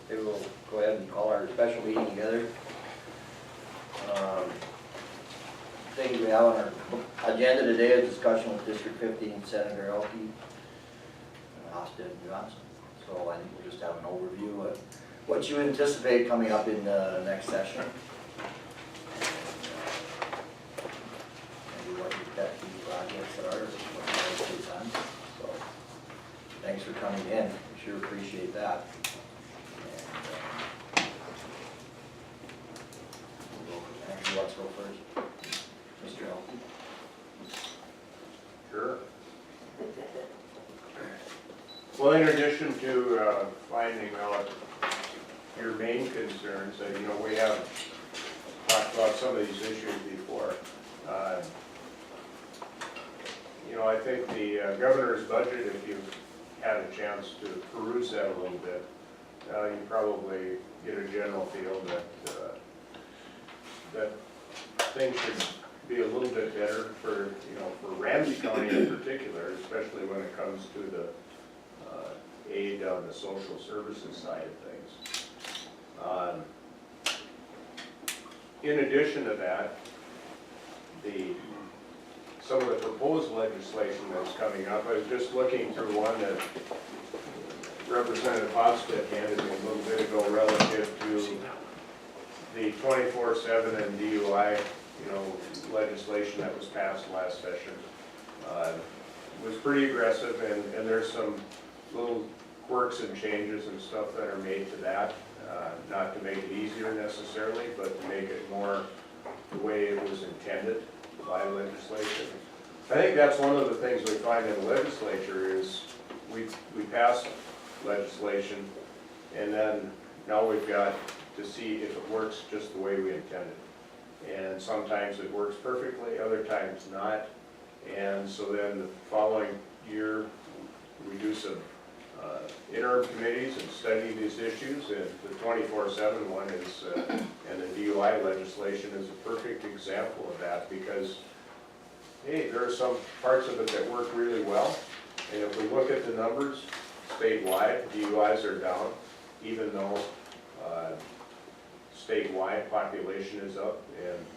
Okay, we'll go ahead and call our special meeting together. Things we have on our agenda today is discussion with District 15 Senator Elke, Austin Johnson. So I think we'll just have an overview of what you anticipate coming up in the next session. Maybe what your pet peeve projects are, what you guys have done. So thanks for coming in. We sure appreciate that. Who wants to go first? Mr. Elke? Sure. Well, in addition to finding out your main concerns, you know, we have talked about some of these issues before. You know, I think the governor's budget, if you've had a chance to peruse that a little bit, you probably get a general feel that things should be a little bit better for, you know, for Ramsey County in particular, especially when it comes to the aid on the social services side of things. In addition to that, some of the proposed legislation that's coming up, I was just looking through one that Representative Hofstad handed me a little bit ago relative to the 24/7 and DUI, you know, legislation that was passed last session. Was pretty aggressive, and there's some little quirks and changes and stuff that are made to that, not to make it easier necessarily, but to make it more the way it was intended by legislation. I think that's one of the things we find in the legislature is we pass legislation, and then now we've got to see if it works just the way we intended. And sometimes it works perfectly, other times not. And so then the following year, we do some interim committees and study these issues. And the 24/7 one is, and the DUI legislation is a perfect example of that because, hey, there are some parts of it that work really well. And if we look at the numbers statewide, DUIs are down, even though statewide population is up,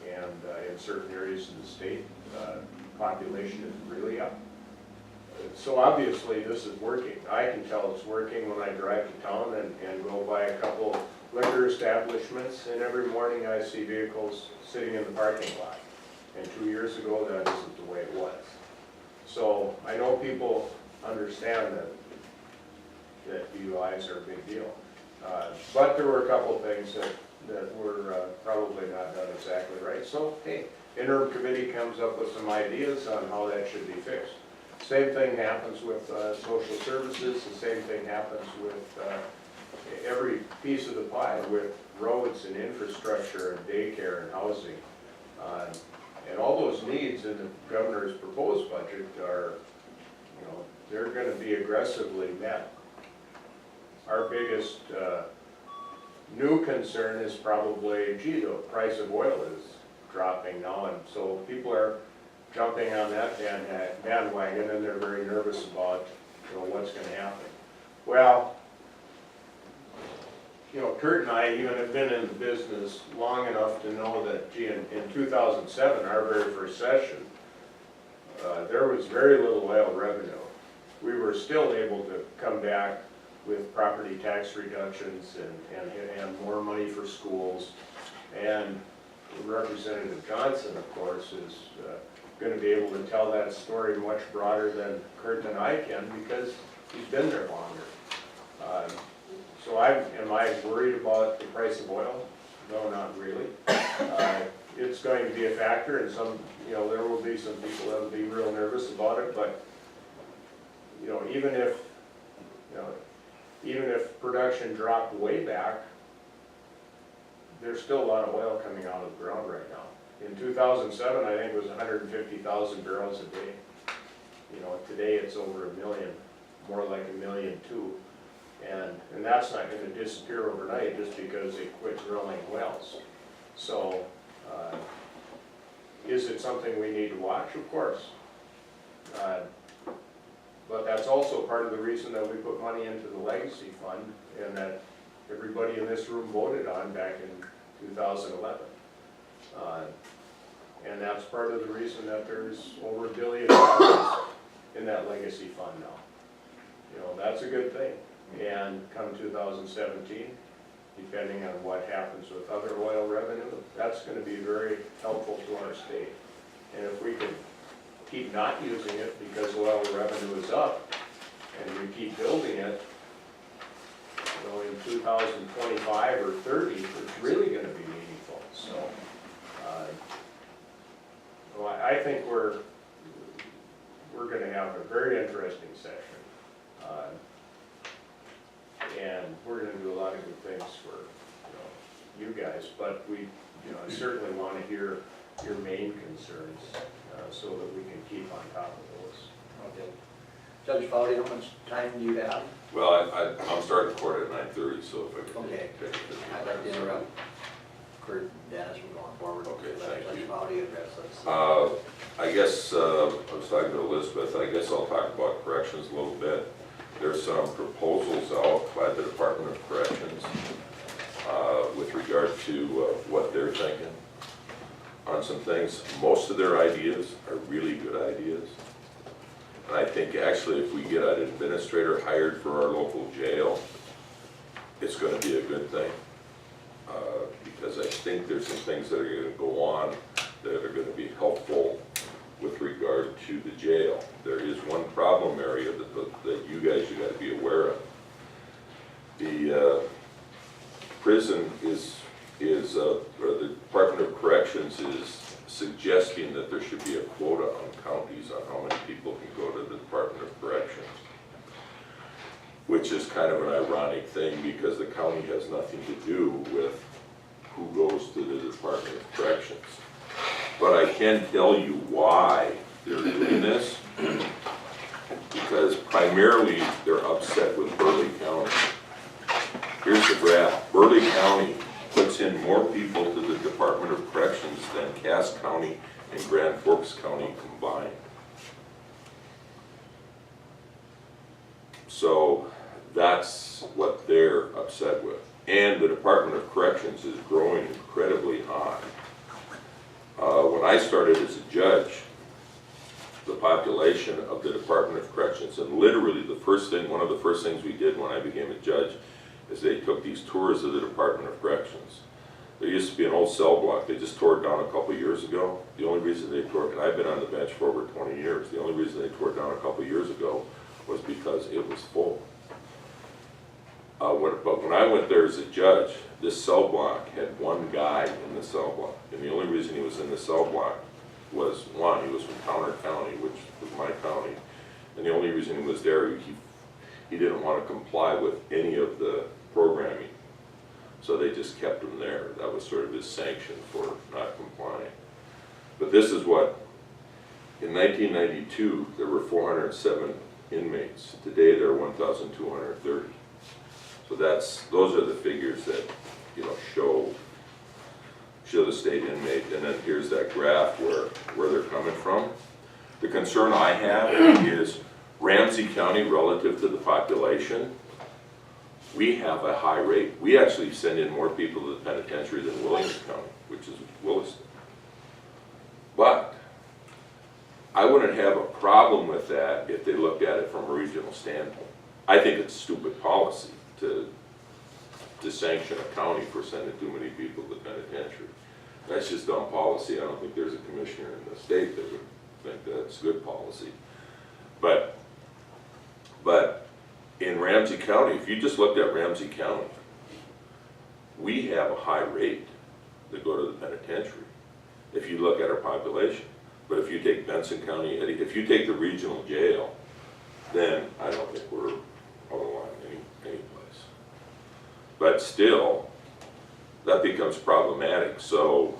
and in certain areas of the state, population is really up. So obviously this is working. I can tell it's working when I drive to town and go by a couple liquor establishments, and every morning I see vehicles sitting in the parking lot. And 2 years ago, that isn't the way it was. So I know people understand that DUIs are a big deal. But there were a couple of things that were probably not done exactly right. So, hey, interim committee comes up with some ideas on how that should be fixed. Same thing happens with social services. The same thing happens with every piece of the pie, with roads and infrastructure and daycare and housing. And all those needs in the governor's proposed budget are, you know, they're going to be aggressively met. Our biggest new concern is probably, gee, the price of oil is dropping now, and so people are jumping on that bandwagon, and they're very nervous about, you know, what's going to happen. Well, you know, Kurt and I even have been in the business long enough to know that, gee, in 2007, our very first session, there was very little oil revenue. We were still able to come back with property tax reductions and more money for schools. And Representative Johnson, of course, is going to be able to tell that story much broader than Kurt and I can because he's been there longer. So am I worried about the price of oil? No, not really. It's going to be a factor, and some, you know, there will be some people that will be real nervous about it. But you know, even if production dropped way back, there's still a lot of oil coming out of the ground right now. In 2007, I think it was 150,000 barrels a day. You know, today it's over 1 million, more like 1.2 million. And that's not going to disappear overnight just because they quit drilling wells. So, is it something we need to watch? Of course. But that's also part of the reason that we put money into the legacy fund, and that everybody in this room voted on back in 2011. And that's part of the reason that there's over $1 billion in that legacy fund now. You know, that's a good thing. And come 2017, depending on what happens with other oil revenue, that's going to be very helpful to our state. And if we can keep not using it because oil revenue is up, and we keep building it, you know, in 2025 or 30, it's really going to be meaningful. So, well, I think we're going to have a very interesting session. And we're going to do a lot of good things for, you know, you guys, but we, you know, I certainly want to hear your main concerns so that we can keep on top of those. Okay. Judge Fowdy, how much time do you have? Well, I'm starting court at 9:30, so if I could. Okay. I'd like to interrupt Kurt and Dennis from going forward. Okay, Let thank you. Judge Fowdy address us. I guess, I was talking to Elizabeth, I guess I'll talk about corrections a little bit. There's some proposals out by the Department of Corrections with regard to what they're thinking on some things. Most of their ideas are really good ideas. And I think actually if we get an administrator hired for our local jail, it's going to be a good thing. Because I think there's some things that are going to go on that are going to be helpful with regard to the jail. There is one problem area that you guys have got to be aware of. The prison or the Department of Corrections is suggesting that there should be a quota on counties on how many people can go to the Department of Corrections, which is kind of an ironic thing because the county has nothing to do with who goes to the Department of Corrections. But I can tell you why they're doing this, because primarily they're upset with Burleigh County. Here's the graph. Burleigh County puts in more people to the Department of Corrections than Cass County and Grand Forks County combined. So that's what they're upset with. And the Department of Corrections is growing incredibly high. When I started as a judge, the population of the Department of Corrections, and literally one of the first things we did when I became a judge is they took these tours of the Department of Corrections. There used to be an old cell block. They just tore it down a couple years ago. The only reason they tore it, and I've been on the bench for over 20 years, the only reason they tore it down a couple years ago was because it was full. But when I went there as a judge, this cell block had one guy in the cell block. And the only reason he was in the cell block was, one, he was from Towner County, which was my county. And the only reason he was there, he didn't want to comply with any of the programming. So they just kept him there. That was sort of his sanction for not complying. But this is what, in 1992, there were 407 inmates. Today there are 1,230. So those are the figures that, you know, show the state inmate. And then here's that graph where they're coming from. The concern I have is Ramsey County relative to the population. We have a high rate. We actually send in more people to the penitentiary than Williams County, which is Williston. But I wouldn't have a problem with that if they looked at it from a regional standpoint. I think it's stupid policy to sanction a county for sending too many people to the penitentiary. That's just dumb policy. I don't think there's a commissioner in the state that would think that's good policy. But in Ramsey County, if you just looked at Ramsey County, we have a high rate that go to the penitentiary if you look at our population. But if you take Benson County, if you take the regional jail, then I don't think we're out of line any place. But still, that becomes problematic. So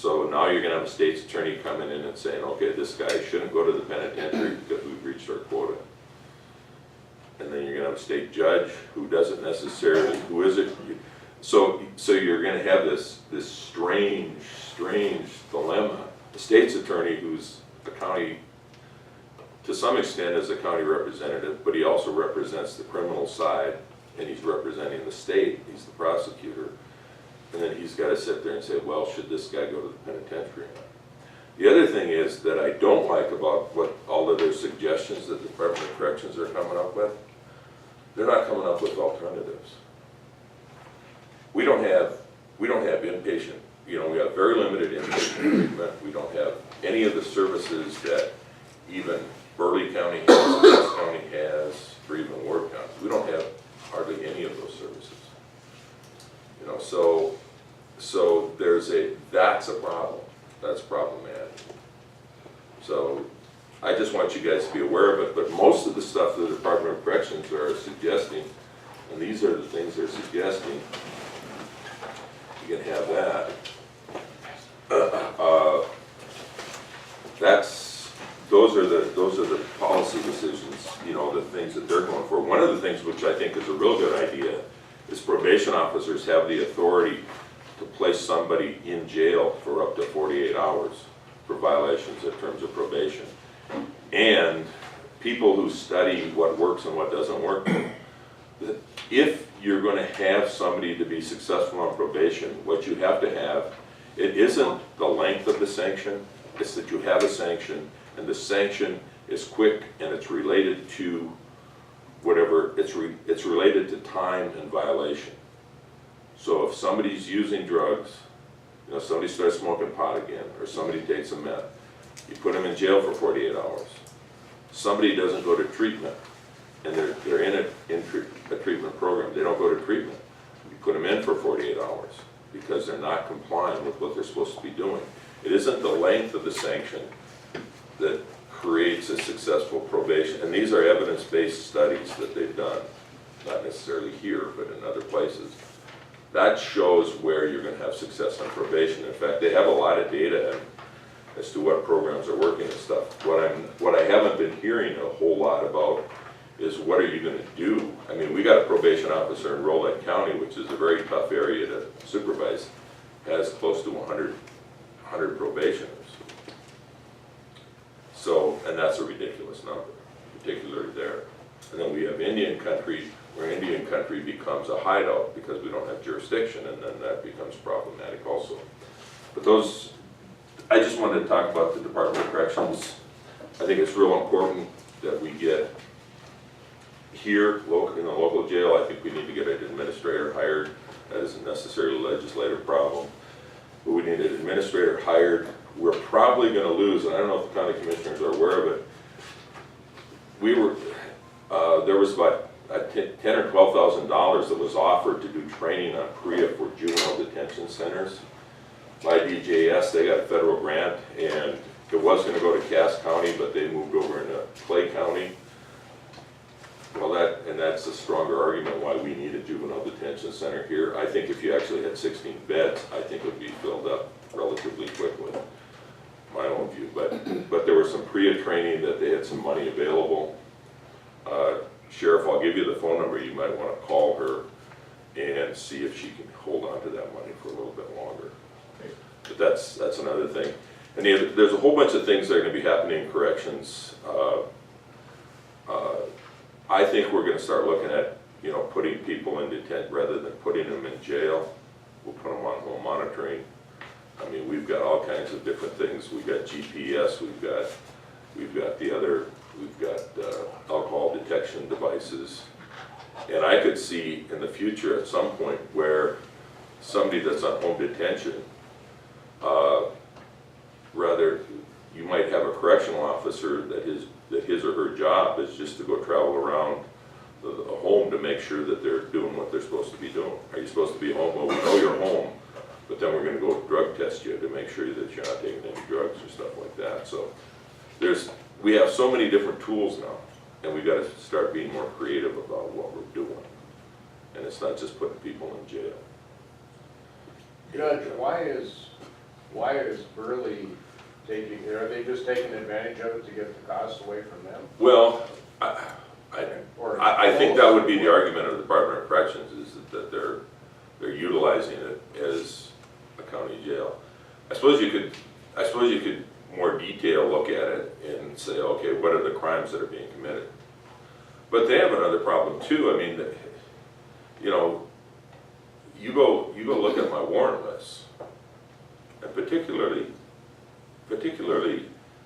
now you're going to have a state's attorney coming in and saying, okay, this guy shouldn't go to the penitentiary because we've reached our quota. And then you're going to have a state judge who doesn't necessarily, who is it? So you're going to have this strange dilemma. The state's attorney, who's a county, to some extent is a county representative, but he also represents the criminal side and he's representing the state, he's the prosecutor, and then he's got to sit there and say, well, should this guy go to the penitentiary or not? The other thing is that I don't like about what all of their suggestions that the Department of Corrections are coming up with, they're not coming up with alternatives. We don't have inpatient, we have very limited inpatient treatment. We don't have any of the services that even Burley County has, West County has, or even Ward County. We don't have hardly any of those services. So that's a problem. That's problematic. So I just want you guys to be aware of it, but most of the stuff the Department of Corrections are suggesting, and these are the things they're suggesting, you can have that. Those are the policy decisions, the things that they're going for. One of the things which I think is a real good idea is probation officers have the authority to place somebody in jail for up to 48 hours for violations in terms of probation. And people who study what works and what doesn't work, if you're going to have somebody to be successful on probation, what you have to have, it isn't the length of the sanction, it's that you have a sanction, and the sanction is quick and it's related to whatever, it's related to time and violation. So if somebody's using drugs, somebody starts smoking pot again, or somebody takes a meth, you put them in jail for 48 hours. Somebody doesn't go to treatment, and they're in a treatment program. They don't go to treatment. You put them in for 48 hours because they're not complying with what they're supposed to be doing. It isn't the length of the sanction that creates a successful probation. And these are evidence-based studies that they've done, not necessarily here, but in other places. That shows where you're going to have success on probation. In fact, they have a lot of data as to what programs are working and stuff. What I haven't been hearing a whole lot about is what are you going to do? I mean, we got a probation officer in Rolette County, which is a very tough area to supervise, has close to 100 probationers. So, and that's a ridiculous number, particularly there. And then we have Indian country, where Indian country becomes a hideout because we don't have jurisdiction, and then that becomes problematic also. But I just wanted to talk about the Department of Corrections. I think it's real important that we get here, in the local jail, I think we need to get an administrator hired. That isn't necessarily a legislative problem, but we need an administrator hired. We're probably going to lose, and I don't know if the county commissioners are aware of it. There was about $10,000 or $12,000 that was offered to do training on PREA for juvenile detention centers. By DJS, they got a federal grant, and it was going to go to Cass County, but they moved over into Clay County. Well, that's a stronger argument why we need a juvenile detention center here. I think if you actually had 16 beds, I think it would be filled up relatively quickly, my own view. But there was some PREA training that they had some money available. Sheriff, I'll give you the phone number. You might want to call her and see if she can hold on to that money for a little bit longer. But that's another thing. And there's a whole bunch of things that are going to be happening in corrections. I think we're going to start looking at, putting people in detention rather than putting them in jail. We'll put them on home monitoring. I mean, we've got all kinds of different things. We've got GPS. We've got alcohol detection devices. And I could see in the future at some point where somebody that's on home detention, rather, you might have a correctional officer that his or her job is just to go travel around the home to make sure that they're doing what they're supposed to be doing. Are you supposed to be home? Well, we know you're home, but then we're going to go drug test you to make sure that you're not taking any drugs or stuff like that. So we have so many different tools now, and we've got to start being more creative about what we're doing. And it's not just putting people in jail. Judge, why is Burley are they just taking advantage of it to get the costs away from them? Well, I think that would be the argument of the Department of Corrections, is that they're utilizing it as a county jail. I suppose you could more detail look at it and say, okay, what are the crimes that are being committed? But they have another problem too. I mean, you know, you go look at my warrant list, and particularly,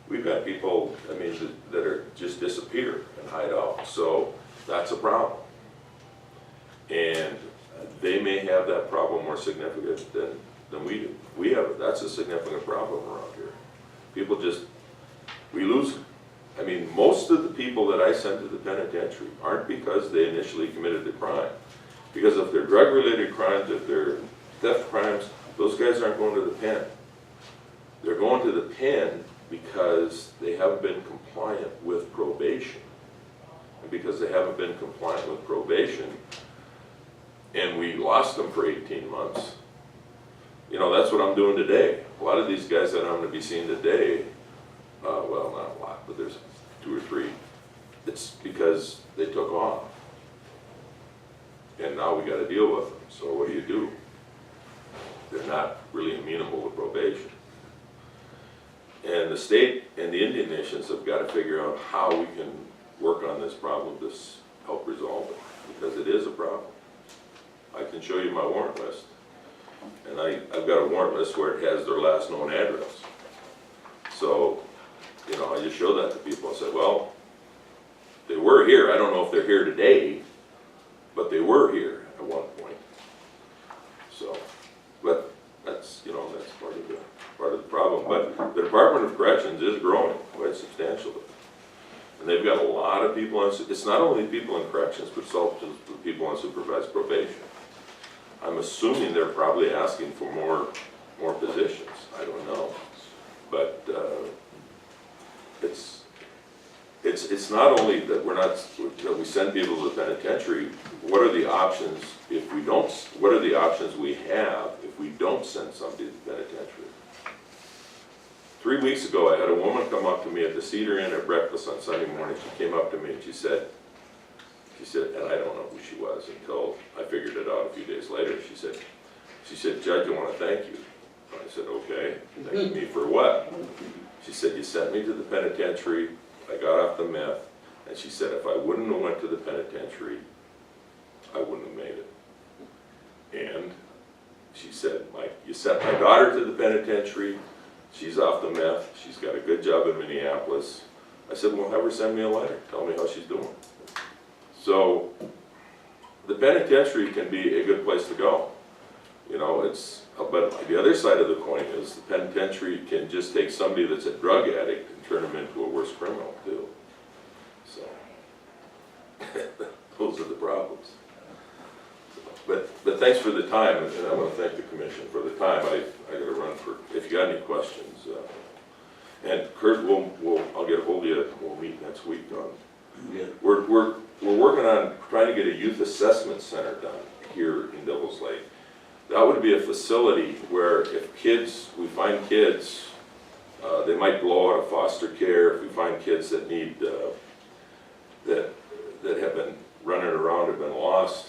we've got people, I mean, that are just disappear and hide out, so that's a problem. And they may have that problem more significant than we do. That's a significant problem around here. People just, we lose them. I mean, most of the people that I send to the penitentiary aren't because they initially committed the crime. Because if they're drug-related crimes, if they're theft crimes, those guys aren't going to the pen. They're going to the pen because they haven't been compliant with probation. And because they haven't been compliant with probation, and we lost them for 18 months, you know, that's what I'm doing today. A lot of these guys that I'm going to be seeing today, well, not a lot, but there's 2 or 3. It's because they took off. And now we got to deal with them. So what do? They're not really amenable to probation. And the state and the Indian nations have got to figure out how we can work on this problem to help resolve it, because it is a problem. I can show you my warrant list. And I've got a warrant list where it has their last known address. So, you know, I just show that to people and say, well, they were here. I don't know if they're here today, but they were here at one point. So, but that's, you know, that's part of the problem. But the Department of Corrections is growing quite substantially. And they've got a lot of people on, it's not only people in corrections, but it's also the people on supervised probation. I'm assuming they're probably asking for more positions. I don't know. But it's not only that we send people to the penitentiary. What are the options if we don't? What are the options we have if we don't send somebody to the penitentiary? 3 weeks ago, I had a woman come up to me at the Cedar Inn at breakfast on Sunday morning. She came up to me and she said, and I don't know who she was until I figured it out a few days later. She said, Judge, I want to thank you. I said, okay, thank me for what? She said, you sent me to the penitentiary, I got off the meth, and she said, if I wouldn't have went to the penitentiary, I wouldn't have made it. And she said, you sent my daughter to the penitentiary, she's off the meth, she's got a good job in Minneapolis. I said, well, have her send me a letter, tell me how she's doing. So, the penitentiary can be a good place to go. You know, but the other side of the coin is the penitentiary can just take somebody that's a drug addict and turn them into a worse criminal too. So, those are the problems. But thanks for the time, and I want to thank the commission for the time. I got to run for, if you got any questions. And Kurt, I'll get a hold of you, we'll meet next week on. Yeah. We're working on trying to get a youth assessment center done here in Devils Lake. That would be a facility where if we find kids, they might blow out of foster care. If we find kids that need, that have been running around, have been lost,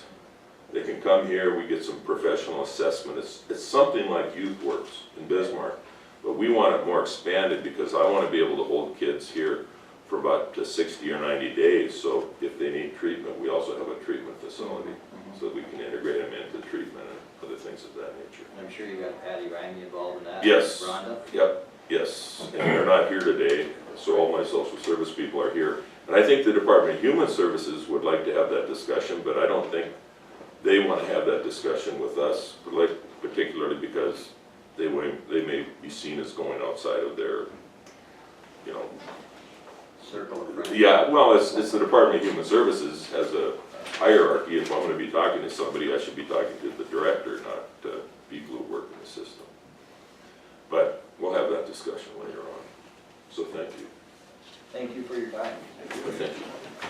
they can come here, we get some professional assessment. It's something like Youth Works in Bismarck, but we want it more expanded because I want to be able to hold kids here for about 60 or 90 days, so if they need treatment, we also have a treatment facility, so we can integrate them into treatment and other things of that nature. I'm sure you got Patty Ramsey involved in that. Yes. Rhonda? Yep, yes, and they're not here today, so all my social service people are here. And I think the Department of Human Services would like to have that discussion, but I don't think they want to have that discussion with us, particularly because they may be seen as going outside of their, you know, Circle of friends. yeah, well, it's the Department of Human Services has a hierarchy. If I'm going to be talking to somebody, I should be talking to the director, not people who work in the system. But we'll have that discussion later on. So thank you. Thank you for your time. Thank you.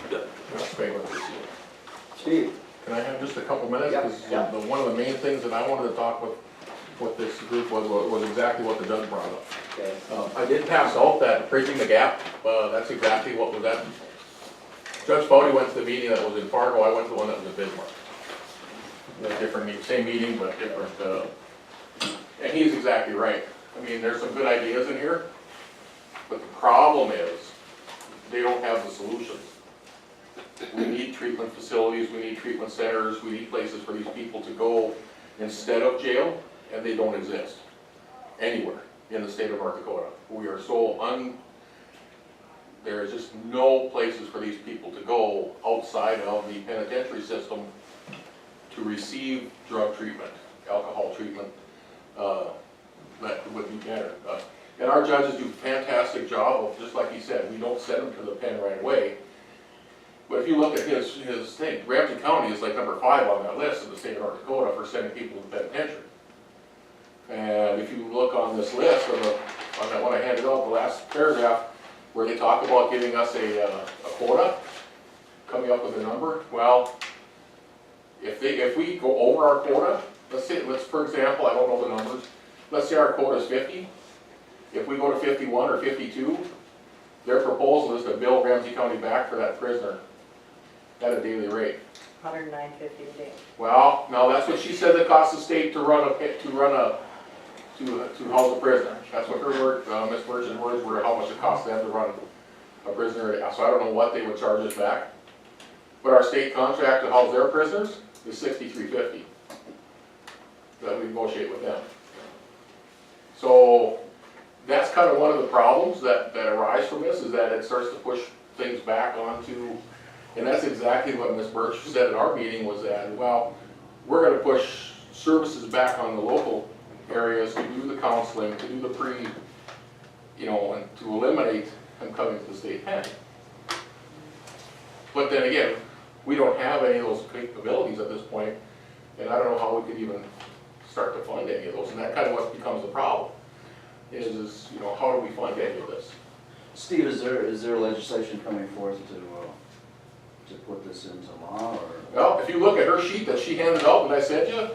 Yeah. Steve? Can I have just a couple minutes? Yep, 'Cause yep. one of the main things that I wanted to talk with this group was exactly what the judge brought up. Okay. I did pass out that bridging the gap, that's exactly what was that. Judge Foudy went to the meeting that was in Fargo, I went to the one that was in Bismarck. Different meeting, same meeting, but different, and he's exactly right. I mean, there's some good ideas in here, but the problem is, they don't have the solutions. We need treatment facilities, we need treatment centers, we need places for these people to go instead of jail, and they don't exist anywhere in the state of North Dakota. We are so there is just no places for these people to go outside of the penitentiary system to receive drug treatment, alcohol treatment, that would be better. And our judges do a fantastic job of, just like he said, we don't send them to the pen right away. But if you look at his thing, Ramsey County is like number 5 on that list in the state of North Dakota for sending people to the penitentiary. And if you look on this list, on that one I handed out, the last paragraph, where they talk about giving us a quota, coming up with a number, well, if we go over our quota, let's for example, I don't know the numbers, let's say our quota is 50. If we go to 51 or 52, their proposal is to bill Ramsey County back for that prisoner at a daily rate. $109.50 a day. Well, no, that's what she said it costs the state to house a prisoner. That's what her word, Ms. Merchant's words were, how much it costs them to run a prisoner. So I don't know what they would charge us back. But our state contract to house their prisoners is $63.50 that we negotiate with them. So that's kind of one of the problems that arise from this, is that it starts to push things back onto, and that's exactly what Ms. Birch said at our meeting, was that, well, we're going to push services back on the local areas to do the counseling, to do the and to eliminate them coming to the state pen. But then again, we don't have any of those capabilities at this point, and I don't know how we could even start to fund any of those, and that kind of what becomes the problem, is how do we fund any of this? Steve, is there legislation coming forth to put this into law, or? Well, if you look at her sheet that she handed out that I sent you,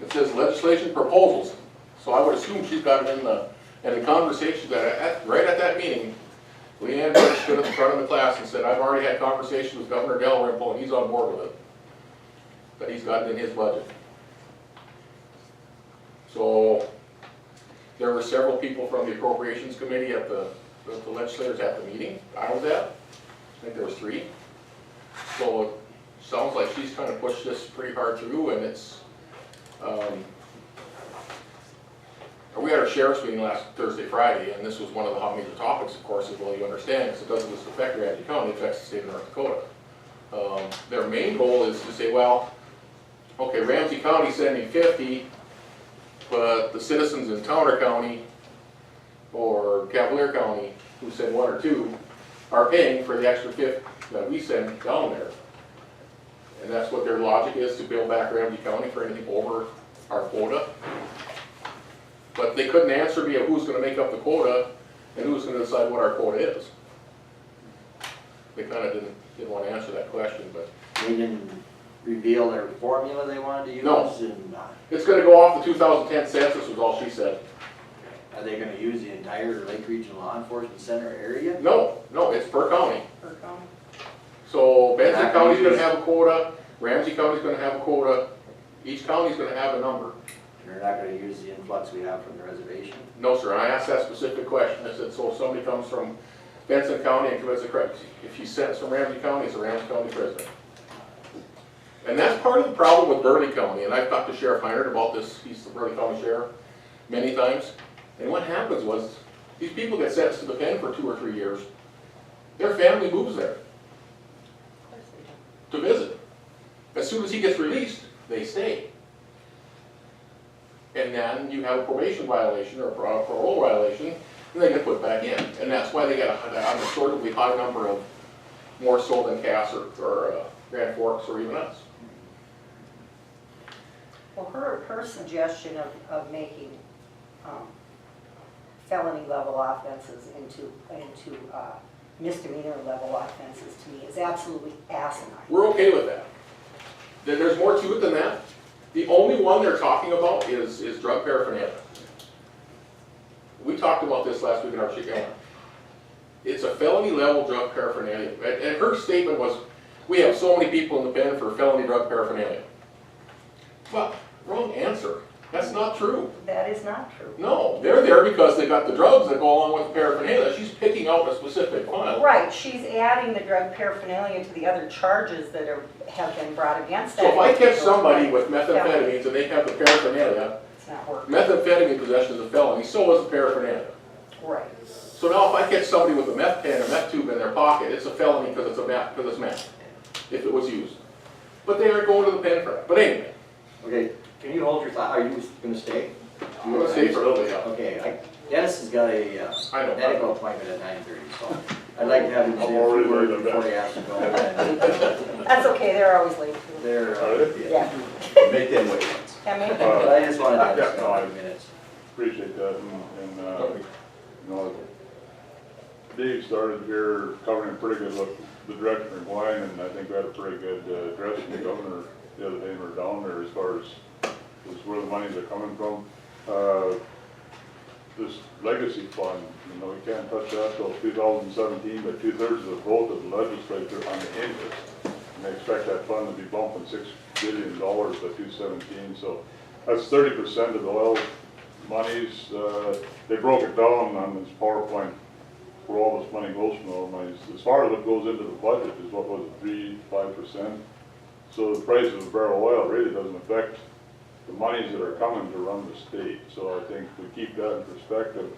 it says legislation proposals. So I would assume she's got it in the conversations that right at that meeting, Leanne stood at the front of the class and said, I've already had conversations with Governor Dalrymple and he's on board with it. That he's got it in his budget. So there were several people from the Appropriations Committee at the legislators at the meeting I was at. I think there was 3. So it sounds like she's trying to push this pretty hard through, and it's we had our sheriff's meeting last Thursday, Friday, and this was one of the hot major topics, of course, as well you understand, because it doesn't just affect Ramsey County, it affects the state of North Dakota. Their main goal is to say, well, okay, Ramsey County sending 50, but the citizens in Towner County or Cavalier County, who send 1 or 2, are paying for the extra 50 that we send down there. And that's what their logic is, to bill back Ramsey County for anything over our quota. But they couldn't answer me of who's going to make up the quota and who's going to decide what our quota is. They kind of didn't want to answer that question, but. They didn't reveal their formula they wanted to use? No. And, it's going to go off the 2010 census was all she said. are they gonna use the entire Lake Region Law Enforcement Center area? No, it's per county. Per county. So Benson County's gonna have a quota, Ramsey County's gonna have a quota, each county's gonna have a number. They're not gonna use the influx we have from the reservation? No, sir, I asked that specific question. I said, so if somebody comes from Benson County and commits a crime, if he's sentenced from Ramsey County, it's a Ramsey County prisoner. And that's part of the problem with Burley County, and I've talked to Sheriff Heinert about this, he's the Burley County Sheriff, many times. And what happens was, these people get sentenced to the pen for 2 or 3 years. Their family moves there to visit. As soon as he gets released, they stay. And then you have a probation violation or a parole violation, and they get put back in. And that's why they get an assortedly high number of, more so than Cass or Grand Forks or even us. Well, her suggestion of making felony level offenses into misdemeanor level offenses to me is absolutely asinine. We're okay with that. There's more to it than that. The only one they're talking about is drug paraphernalia. We talked about this last week in our chicken. It's a felony level drug paraphernalia. And her statement was, we have so many people in the pen for felony drug paraphernalia. Well, wrong answer. That's not true. That is not true. No, they're there because they got the drugs that go along with paraphernalia. She's picking out a specific file. Right, she's adding the drug paraphernalia to the other charges that have been brought against that. So if I catch individual. somebody with methamphetamines and they have the paraphernalia, It's not working. methamphetamine possession is a felony, so is the paraphernalia. Right. So now if I catch somebody with a meth pen or meth tube in their pocket, it's a felony because it's meth, if it was used. But they aren't going to the pen for it. But anyway, Okay, can you hold your thought, are you gonna stay? I'm gonna stay for a little bit, yeah. Okay, Dennis has got a I know. medical appointment at 9:30, so I'd like to have him say a I'm few already words late, I before bet. he has to go. That's okay, they're always late too. They're, Are they? Yeah. Make them wait once. I mean, but I just wanted to Yeah, just no, I- a few minutes. Appreciate that, and, you know, Dave started here covering a pretty good look the direction we're going, and I think we had a pretty good address from the governor the other day when we were down there as far as where the monies are coming from. This legacy fund, you know, we can't touch that till 2017, but 2/3 of the vote of the legislature on the interest. And they expect that fund to be bumping $6 billion by 2017, so that's 30% of the oil monies. They broke it down on this PowerPoint where all this money goes from oil monies. As far as what goes into the budget is what was it, 3-5%. So the price of a barrel of oil really doesn't affect the monies that are coming to run the state. So I think we keep that in perspective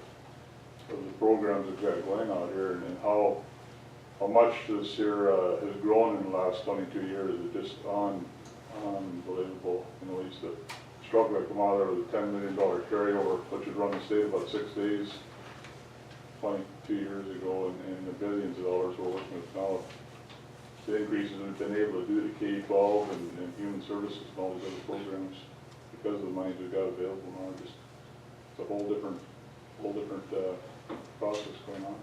of the programs we've got going out here and how much this here has grown in the last 22 years is just unbelievable. You know, we used to struggle to come out of there with a $10 million carryover, which would run the state about 6 days 22 years ago, and the billions of dollars we're working with now. The increases we've been able to do to K-12 and human services and all these other programs because of the money we've got available now. Just it's a whole different process going on.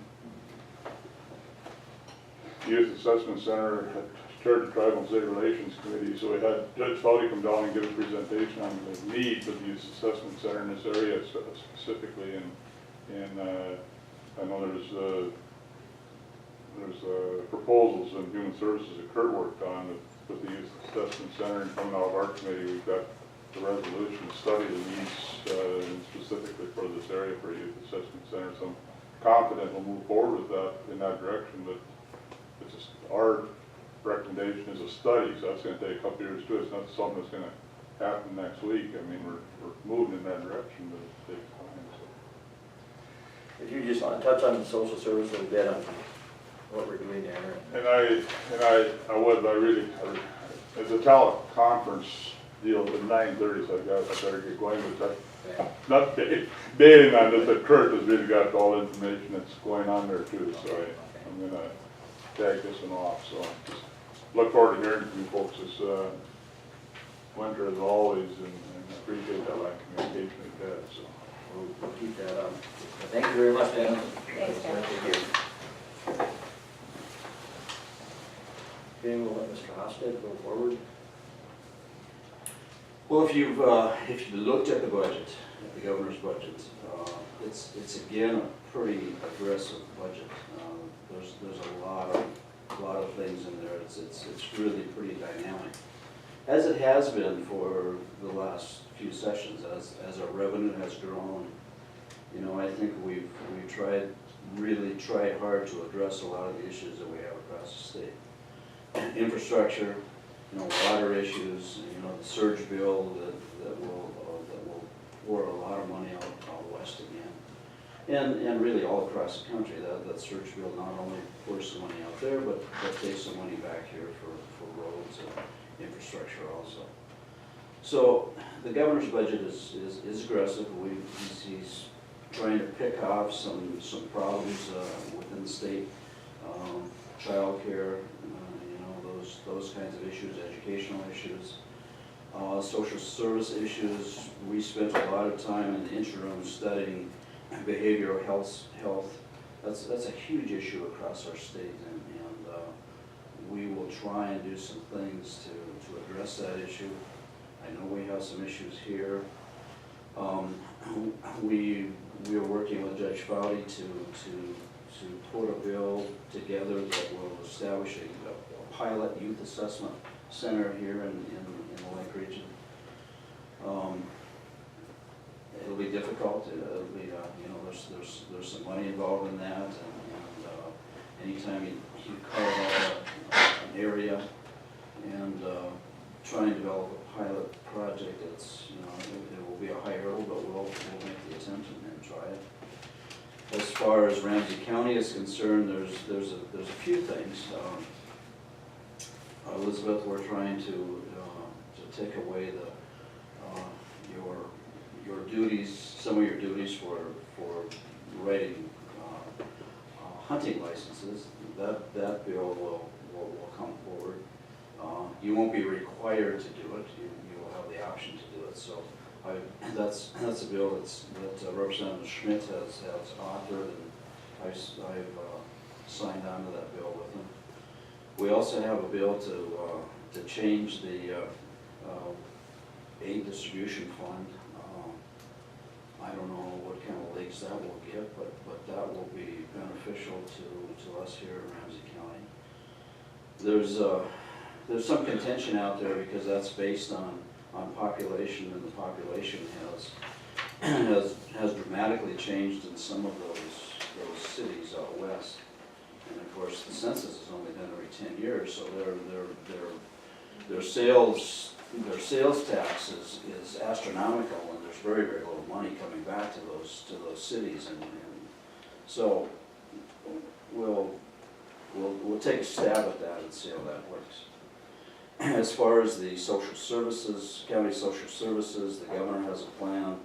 Youth Assessment Center had chaired the Tribal and State Relations Committee, so we had Judge Fowley come down and give a presentation on the need for the Youth Assessment Center in this area specifically, and I know there's proposals in human services that Kurt worked on with the Youth Assessment Center, and coming out of our committee, we've got the resolution to study the needs specifically for this area for a Youth Assessment Center. So I'm confident we'll move forward with that in that direction, but it's just our recommendation is a study, so that's going to take a couple years too. It's not something that's going to happen next week. I mean, we're moving in that direction, but it takes time. So. If you just want to touch on the social service a little bit on what we're doing there. And I really, it's a teleconference deal at 9:30, so I better get going with that. Yeah. Not Dave on this, but Kurt has really got all the information that's going on there too, so I'm gonna tag this one off, so just look forward to hearing from you folks this winter as always, and appreciate that line of communication we've had, so. We'll keep that up. Thank you very much, Dan. Thanks, Dan. Thank you. Okay, we'll let Mr. Hofstad go forward. Well, if you've looked at the budget, at the governor's budget, it's again a pretty aggressive budget. There's a lot of things in there. It's really pretty dynamic, as it has been for the last few sessions. As our revenue has grown, you know, I think we've really tried hard to address a lot of the issues that we have across the state. Infrastructure, you know, water issues, you know, the surge bill that will pour a lot of money out west again, and really all across the country. That surge bill not only pours some money out there, but takes some money back here for roads and infrastructure also. So the governor's budget is aggressive. He's trying to pick off some problems within the state, childcare, those kinds of issues, educational issues, social service issues. We spent a lot of time in the interim studying behavioral health. That's a huge issue across our state, and we will try and do some things to address that issue. I know we have some issues here. We are working with Judge Fowley to put a bill together that will establish a pilot youth assessment center here in the Lake region. it'll be difficult, it'll be, you know, there's some money involved in that, and anytime you carve out an area and try and develop a pilot project, it's, you know, it will be a high hurdle, but we'll make the attempt and try it. As far as Ramsey County is concerned, there's a few things. Elizabeth, we're trying to take away your duties, some of your duties for writing hunting licenses. That bill will come forward. You won't be required to do it. You will have the option to do it. So that's a bill that Representative Schmidt has authored, and I've signed on to that bill with him. We also have a bill to change the aid distribution fund. I don't know what kind of leaks that will give, but that will be beneficial to us here in Ramsey County. There's some contention out there because that's based on population, and the population has dramatically changed in some of those cities out west. And of course, the census is only done every 10 years, so their sales tax is astronomical, and there's very, very little money coming back to those cities, and so we'll take a stab at that and see how that works. As far as the social services, county social services, the governor has a plan,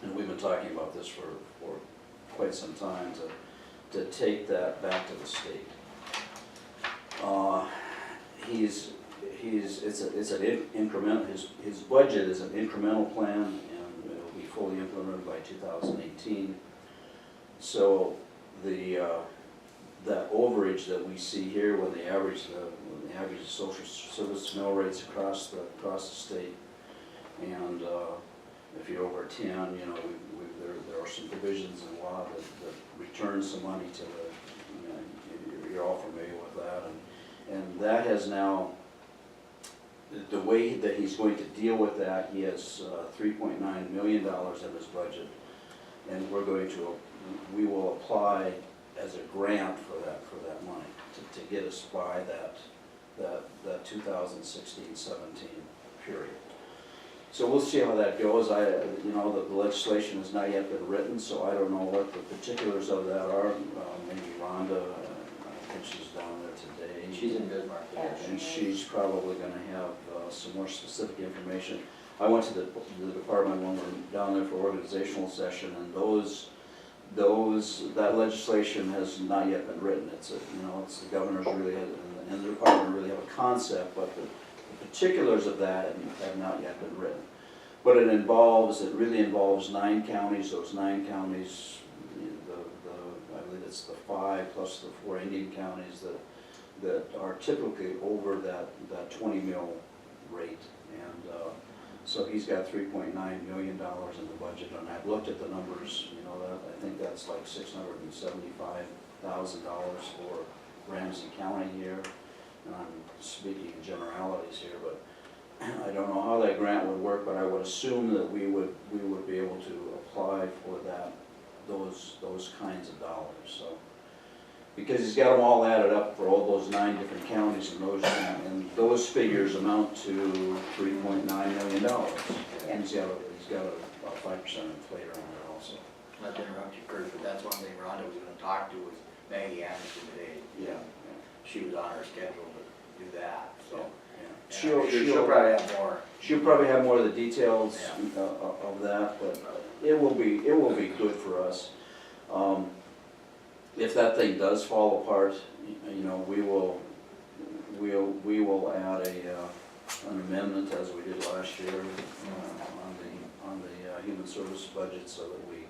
and we've been talking about this for quite some time, to take that back to the state. It's an increment. His budget is an incremental plan, and it'll be fully implemented by 2018. So that overage that we see here, when the average social service mill rates across the state, and if you're over 10, you know, there are some provisions in law that return some money to you're all familiar with that, and that has now, the way that he's going to deal with that, he has $3.9 million in his budget, and we will apply as a grant for that money to get us by that 2016-17 period. So we'll see how that goes. The legislation has not yet been written, so I don't know what the particulars of that are. Maybe Rhonda, I think she's down there today. She's in Bismarck today. And she's probably gonna have some more specific information. I went to the department when we were down there for organizational session, and that legislation has not yet been written. It's the governor's really, and the department really have a concept, but the particulars of that have not yet been written. But it really involves 9 counties. Those 9 counties, I believe it's the 5 plus the 4 Indian counties that are typically over that 20 mil rate. And so he's got $3.9 million in the budget, and I've looked at the numbers. I think that's like $675,000 for Ramsey County here. And I'm speaking in generalities here, but I don't know how that grant would work, but I would assume that we would be able to apply for those kinds of dollars. So, because he's got them all added up for all those 9 different counties, and those figures amount to $3.9 million. And he's got about 5% inflator on there also. Not to interrupt you, Kurt, but that's one thing Rhonda was gonna talk to was Maggie Anderson today. Yeah. She was on her schedule to do that, so. Yeah. She'll probably have more. She'll probably have more of the details of that, but it will be good for us. If that thing does fall apart, we will add an amendment as we did last year on the human service budget, so that we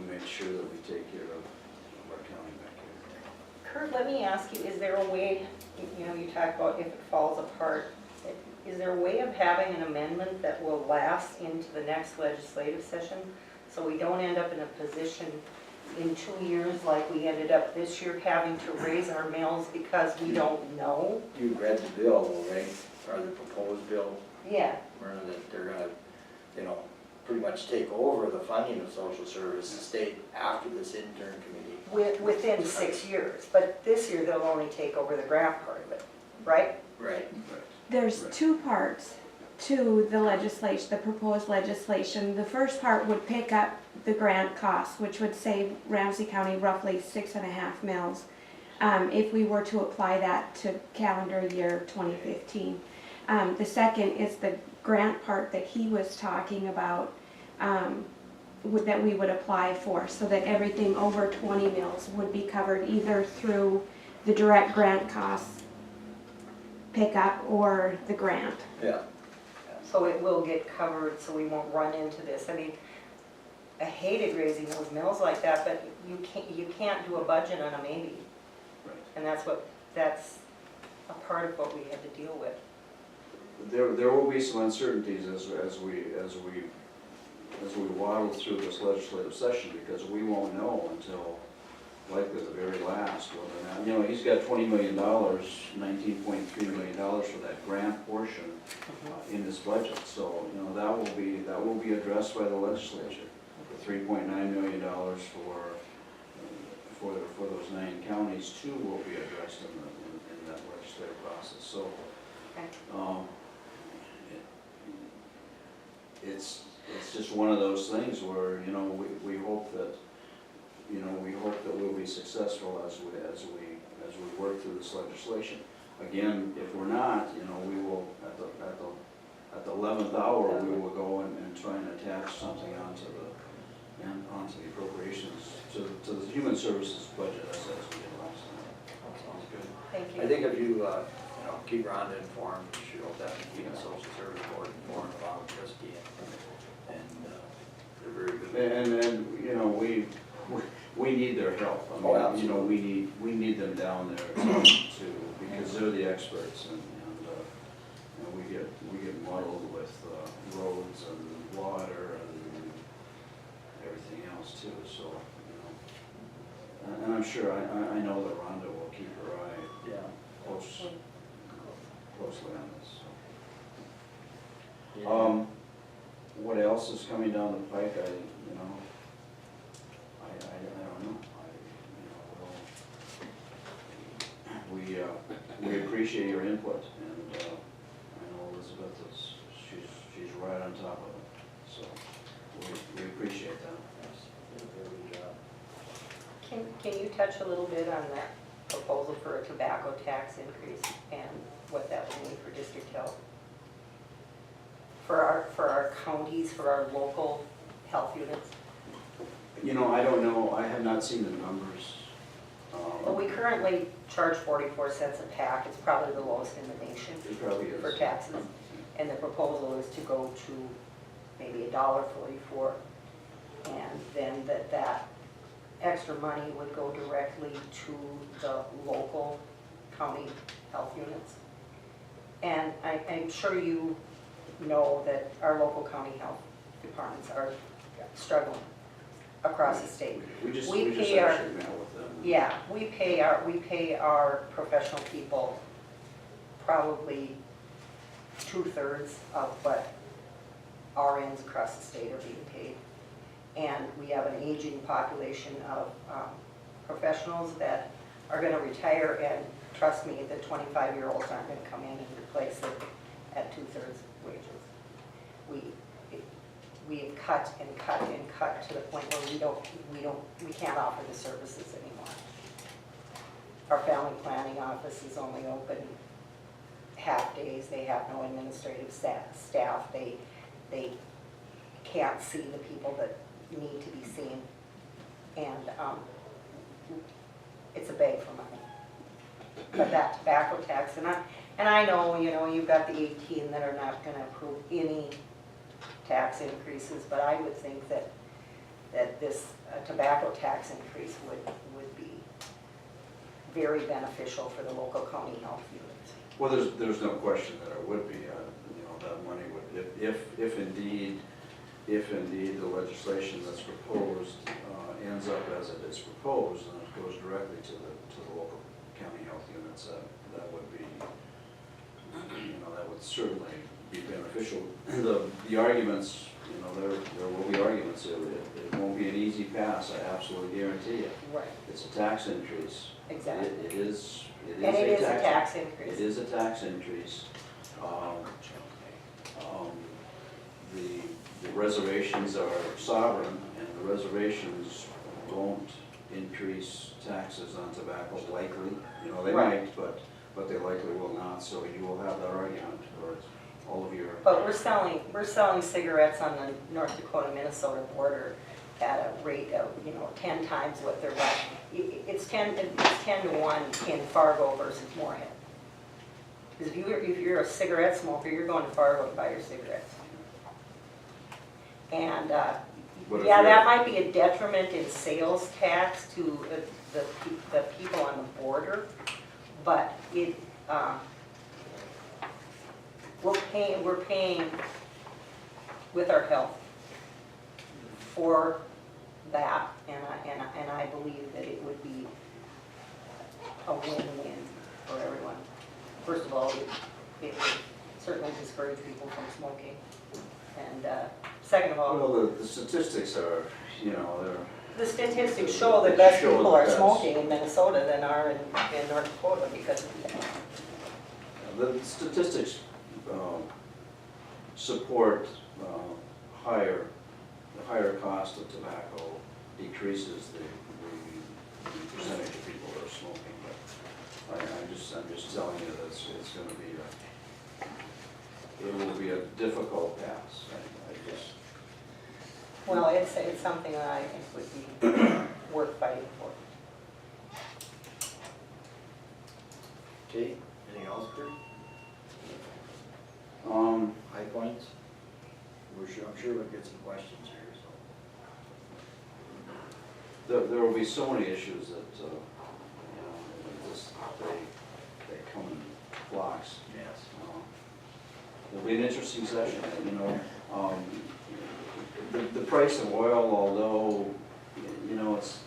make sure that we take care of our county back here. Kurt, let me ask you, is there a way, you talk about if it falls apart, is there a way of having an amendment that will last into the next legislative session, so we don't end up in a position in 2 years like we ended up this year, having to raise our mills because we don't know? You read the bill, right, or the proposed bill, Yeah. where that they're gonna, pretty much take over the funding of social services state after this intern committee. Within 6 years, but this year they'll only take over the grant part of it, right? Right. There's Right. two parts to the legislation, the proposed legislation. The first part would pick up the grant costs, which would save Ramsey County roughly 6.5 mils, if we were to apply that to calendar year 2015. The second is the grant part that he was talking about, that we would apply for, so that everything over 20 mils would be covered either through the direct grant costs pickup or the grant. Yeah. So it will get covered, so we won't run into this. I mean, I hated raising those mills like that, but you can't do a budget on a maybe. Right. And that's a part of what we had to deal with. There will be some uncertainties as we waddle through this legislative session, because we won't know until likely the very last whether or not, you know, he's got $20 million, $19.3 million for that grant portion in this budget. So, you know, that will be addressed by the legislature. The $3.9 million for those 9 counties too will be addressed in that legislative process. So, it's just one of those things where, you know, we hope that, you know, we'll be successful as we work through this legislation. Again, if we're not, you know, we will, at the 11th hour, we will go and try and attach something onto the appropriations, to the human services budget as we did last time. Sounds good. Thank I you. think if you, keep Rhonda informed, she'll definitely keep the social service board informed about Christie, and they're very good. And you know, we need their help. I mean, Oh, you know, we need them down there to because they're the experts, and you know, we get muddled with roads and water and everything else too. So, you know, and I'm sure I know that Rhonda will keep her eye Yeah. closely on this. So. What else is coming down the pike? I don't know. We appreciate your input, and I know Elizabeth she's right on top of it. So we appreciate that. Yes, did a very good job. Can you touch a little bit on that proposal for a tobacco tax increase and what that would mean for district health? For our counties, for our local health units? You know, I don't know. I have not seen the numbers. Well, we currently charge 44 cents a pack. It's probably the lowest in the nation It probably is. for taxes. And the proposal is to go to maybe $1.44. And then that extra money would go directly to the local county health units. And I'm sure you know that our local county health departments are struggling across the state. We just We actually pay our- met with them. Yeah, we pay our professional people probably 2/3 of what RNs across the state are being paid. And we have an aging population of professionals that are gonna retire, and trust me, the 25-year-olds aren't gonna come in and replace it at 2/3 wages. We've cut and cut and cut to the point where we can't offer the services anymore. Our family planning office is only open half days. They have no administrative staff. They can't see the people that need to be seen. And it's a beg for money. But that tobacco tax, and I know, you know, you've got the 18 that are not gonna approve any tax increases, but I would think that this tobacco tax increase would be very beneficial for the local county health units. Well, there's no question that it would be, you know, that money would, if indeed the legislation that's proposed ends up as it is proposed, and it goes directly to the local county health units, that would be, you know, that would certainly be beneficial. The arguments, you know, there will be arguments. It won't be an easy pass, I absolutely guarantee you. Right, It's a tax increase. exactly. It is And it is a tax It increase. is a tax increase. The reservations are sovereign, and the reservations won't increase taxes on tobacco likely. You know, they Right. might, but they likely will not, so you will have that argument, or all of your, But we're selling cigarettes on the North Dakota-Minnesota border at a rate of, 10 times what they're buying. It's 10 to 1 in Fargo versus Moorhead. Because if you're a cigarette smoker, you're going to Fargo to buy your cigarettes. And, What if yeah, you're- that might be a detriment in sales tax to the people on the border, but we're paying with our health for that, and I believe that it would be a win-win for everyone. First of all, it would certainly discourage people from smoking, and second of all, well, the statistics are, you know, the statistics show that less Show people are that- smoking in Minnesota than are in North Dakota because of that. the statistics support the higher cost of tobacco decreases the percentage of people that are smoking, but I'm just telling you that it's gonna be it will be a difficult pass. I just, Well, it's something that I think would be worth fighting for. Okay, anything else, Kurt? High points? I'm sure we'll get some questions here, so. there will be so many issues that, you know, they come in flocks. Yes. It'll be an interesting session, you know. The price of oil, although, you know, it's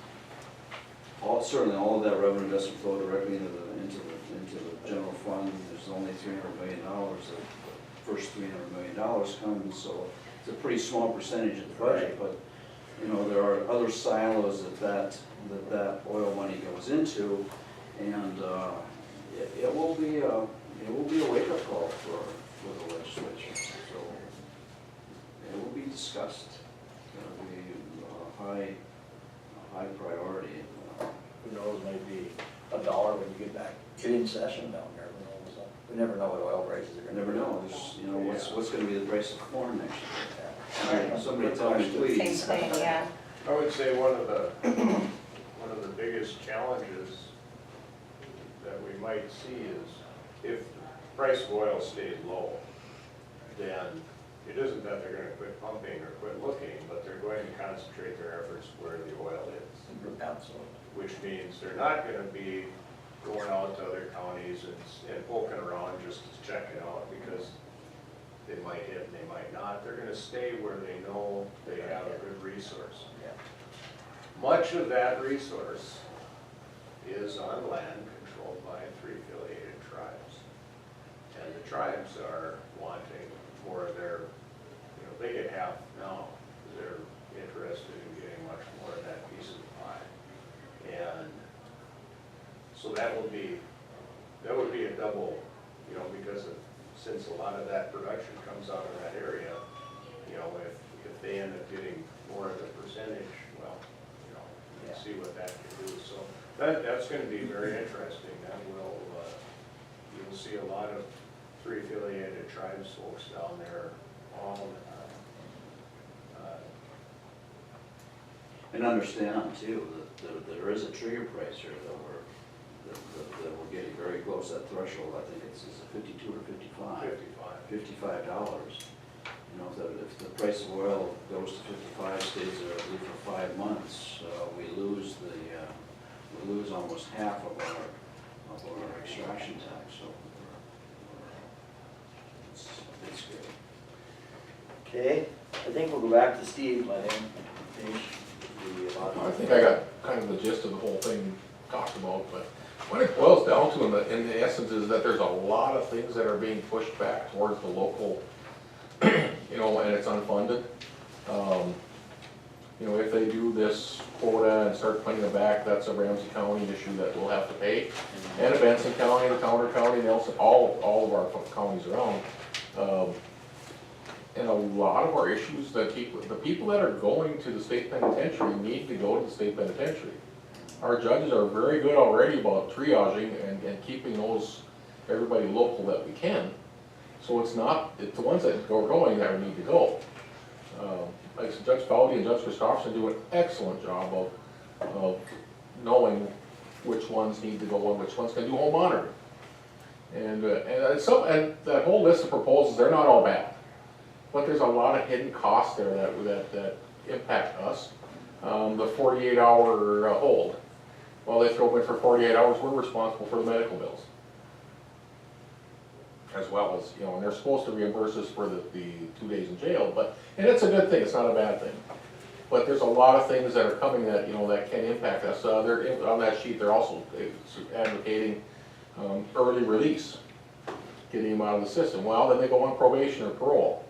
certainly all of that revenue doesn't flow directly into the general fund. There's only $300 million. The first $300 million comes, so it's a pretty small percentage of the budget. But you know, there are other silos that oil money goes into, and it will be a wake-up call for the legislature. So it will be discussed. It'll be a high priority. Who knows, maybe $1 when you get in session down there, who knows? We never know what oil prices are You gonna never be. know, there's, you know, what's gonna be the price of corn next year. Yeah. Somebody tell me, Same please. thing, yeah. I would say one of the biggest challenges that we might see is if the price of oil stays low, then it isn't that they're gonna quit pumping or quit looking, but they're going to concentrate their efforts where the oil is. Absolutely. Which means they're not gonna be going out to other counties and poking around just to check it out, because they might hit and they might not. They're gonna stay where they know they have a good resource. Yeah. Much of that resource is on land controlled by 3 affiliated tribes. And the tribes are wanting more of their, they get half now. They're interested in getting much more of that piece of the pie. And so that would be a double, because since a lot of that production comes out of that area, if they end up getting more of the percentage, well, we'll see what that can do. So that's gonna be very interesting. That will, you'll see a lot of 3 affiliated tribes folks down there all the time. And understand too, that there is a trigger price here that we're getting very close to that threshold. I think it's 52 or 55. $55. If the price of oil goes to 55, stays there at least for 5 months, we lose almost half of our extraction tax. So it's good. Okay, I think we'll go back to Steve, let him finish the I think I got kind of the gist of the whole thing talked about, but What it boils down to in the essence is that there's a lot of things that are being pushed back towards the local, you know, and it's unfunded. You know, if they do this quota and start putting it back, that's a Ramsey County issue that we'll have to pay. And a Benson County, and a Towner County, Nelson, all of our counties around. And a lot of our issues that the people that are going to the state penitentiary need to go to the state penitentiary. Our judges are very good already about triaging and keeping everybody local that we can. So it's the ones that are going that need to go. Like Judge Fowdy and Judge Christopherson do an excellent job of knowing which ones need to go and which ones can do home monitoring. And that whole list of proposals, they're not all bad. But there's a lot of hidden costs there that impact us. The 48-hour hold. Well, they throw in for 48 hours, we're responsible for the medical bills. As well as, you know, and they're supposed to reimburse us for the 2 days in jail, and it's a good thing, it's not a bad thing. But there's a lot of things that are coming that, you know, that can impact us. On that sheet, they're also advocating early release, getting them out of the system. Well, then they go on probation or parole.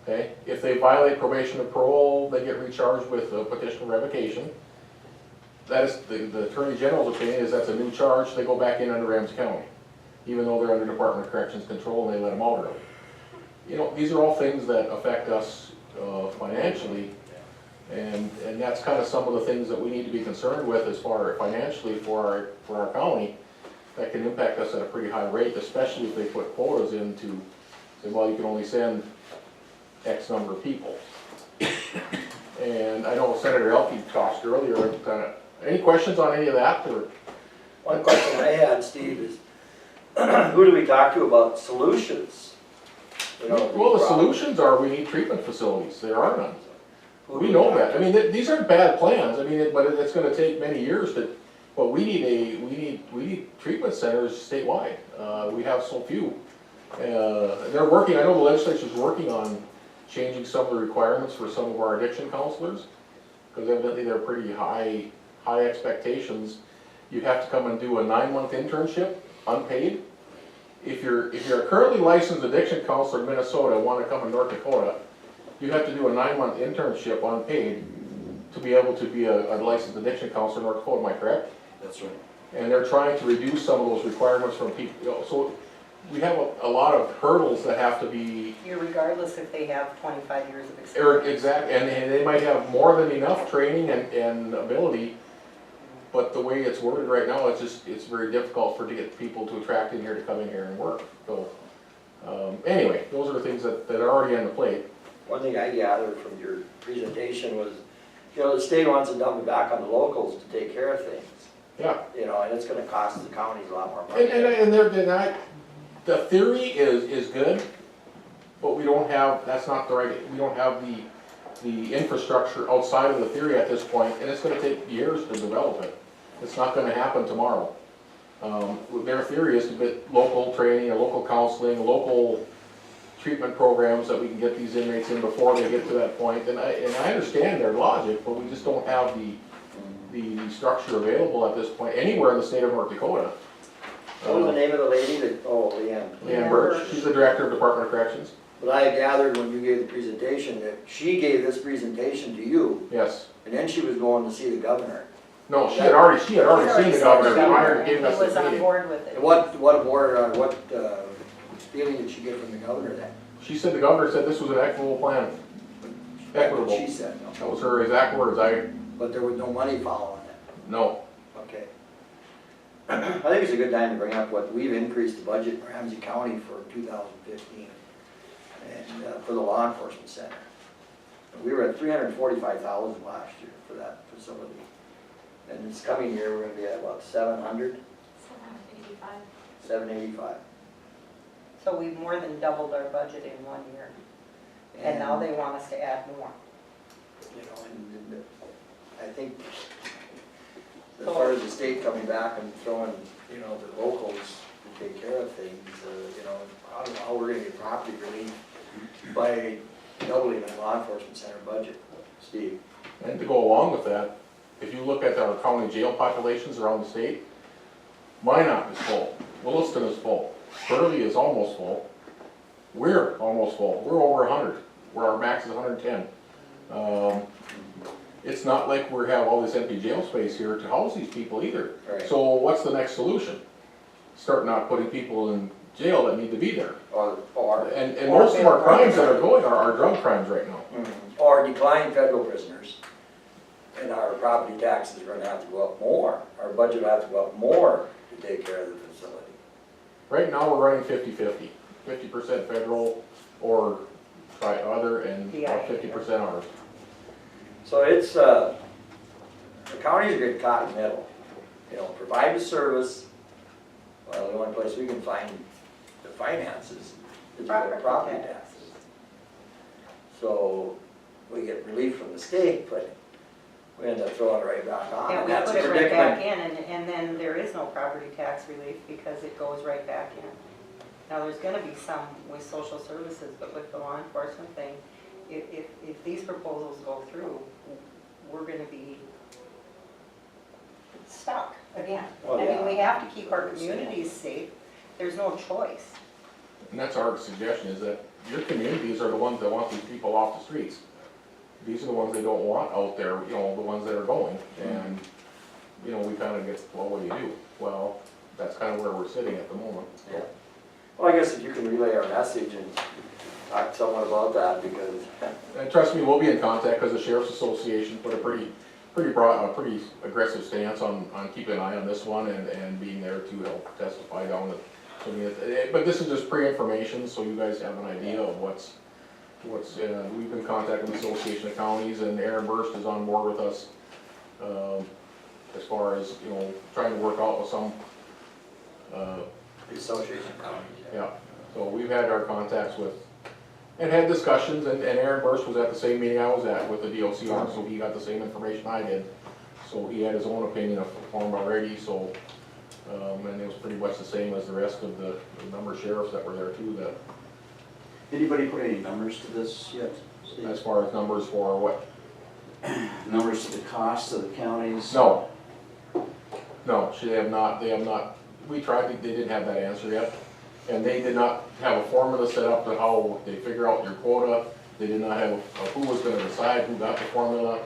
Okay, if they violate probation or parole, they get recharged with a petition for revocation. That is, the Attorney General's opinion is that's a new charge, they go back in under Ramsey County, even though they're under Department of Corrections control and they let them out early. You know, these are all things that affect us financially, and that's kind of some of the things that we need to be concerned with as far as financially for our county that can impact us at a pretty high rate, especially if they put quotas in to say, well, you can only send X number of people. And I know Senator Elke talked earlier, any questions on any of that? Or? One question I had, Steve, is who do we talk to about solutions? You know, Well, the solutions are we need treatment facilities. There are none. Who do We know talk that. to? I mean, these aren't bad plans. I mean, but it's going to take many years to. But we need treatment centers statewide. We have so few. They're working. I know the legislature's working on changing some of the requirements for some of our addiction counselors, because evidently they're pretty high expectations. You have to come and do a 9-month internship, unpaid. If you're a currently licensed addiction counselor in Minnesota and want to come to North Dakota, you have to do a 9-month internship unpaid to be able to be a licensed addiction counselor in North Dakota, am I correct? That's right. And they're trying to reduce some of those requirements from people, you know, so we have a lot of hurdles that have to be. Regardless if they have 25 years of experience. Exactly, and they might have more than enough training and ability, but the way it's worded right now, it's very difficult to get people to attract in here to come in here and work. So, anyway, those are the things that are already on the plate. One thing I gathered from your presentation was, you know, the state wants to dump it back on the locals to take care of things. Yeah. You know, and it's gonna cost the counties a lot more money. The theory is good, but we don't have, we don't have the infrastructure outside of the theory at this point, and it's gonna take years to develop it. It's not gonna happen tomorrow. Their theory is to get local training, or local counseling, local treatment programs that we can get these inmates in before they get to that point. And I understand their logic, but we just don't have the structure available at this point anywhere in the state of North Dakota. What was the name of the lady that, Leanne? Leanne Birch, she's the director of Department of Corrections. But I gathered when you gave the presentation that she gave this presentation to you, Yes. and then she was going to see the governor. No, she had already seen the governor prior to giving us He the was on meeting. board with it. And what feeling did she get from the governor then? She said the governor said this was an equitable plan. That's what Equitable. she said, no. That was her exact words. But there was no money following it. No. Okay. I think it's a good time to bring up what we've increased the budget in Ramsey County for 2015 and for the law enforcement center. We were at $345,000 last year for that facility. And this coming year, we're gonna be at what, 700? 785. So we've more than doubled our budget in 1 year. And now they want us to add more. You know, and I think as far as the state coming back and throwing, you know, the locals to take care of things, you know, I don't know how we're gonna get property relief by doubling the law enforcement center budget, Steve. And to go along with that, if you look at our county jail populations around the state, Minot is full, Williston is full, Burley is almost full. We're almost full, we're over 100, where our max is 110. It's not like we have all this empty jail space here to house these people either. Right. So what's the next solution? Start not putting people in jail that need to be there. Or And most of our crimes that are going are drug crimes right now. or decline federal prisoners. And our property taxes are gonna have to go up more, our budget will have to go up more to take care of the facility. Right now, we're running 50-50, 50% federal or try other and Yeah. 50% ours. So it's, the counties are getting caught in the middle, you know, provide the service, well, the only place we can find the finances is with property taxes. So, we get relief from the state, but we end up throwing it right back on, Yeah, and we that's a put it right back predicament. in, and then there is no property tax relief because it goes right back in. Now, there's gonna be some with social services, but with the law enforcement thing, if these proposals go through, we're gonna be stuck again. Oh, I yeah. mean, we have to keep our communities safe, there's no choice. And that's our suggestion, is that your communities are the ones that want these people off the streets. These are the ones they don't want out there, you know, the ones that are going. And, you know, we kind of get, well, what do you do? Well, that's kind of where we're sitting at the moment. Yeah. Well, I guess if you can relay our message and talk to someone about that, because, And trust me, we'll be in contact, because the Sheriff's Association put a pretty broad, pretty aggressive stance on keeping an eye on this one and being there to help testify down the, but this is just pre-information, so you guys have an idea of what's, we've been contacting the Association of Counties, and Aaron Burst is on board with us, as far as, you know, trying to work out with some, the association of counties. yeah, so we've had our contacts with, and had discussions, and Aaron Burst was at the same meeting I was at with the DOCR, so he got the same information I did. So he had his own opinion formed already, so, and it was pretty much the same as the rest of the number of sheriffs that were there too, that, Anybody put any numbers to this yet? Steve? as far as numbers for what? Numbers to the cost of the counties? No. No, they have not, we tried, they didn't have that answer yet. And they did not have a formula set up to how they figure out your quota. They did not have who was gonna decide who got the formula.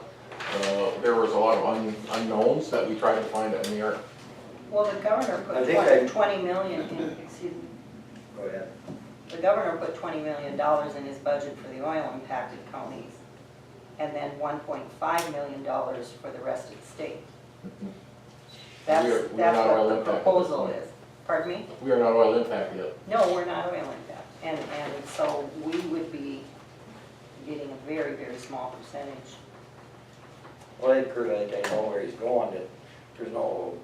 There was a lot of unknowns that we tried to find in the art. Well, the governor I put think 20 million in, excuse me, Go ahead. the governor put $20 million in his budget for the oil impacted counties, and then $1.5 million for the rest of the state. That's We are not oil what the impacted at this proposal point. is. Pardon me? We are not oil impact yet. No, we're not oil impact, and so we would be getting a very, very small percentage. Well, I think Kurt, I think I know where he's going, that there's no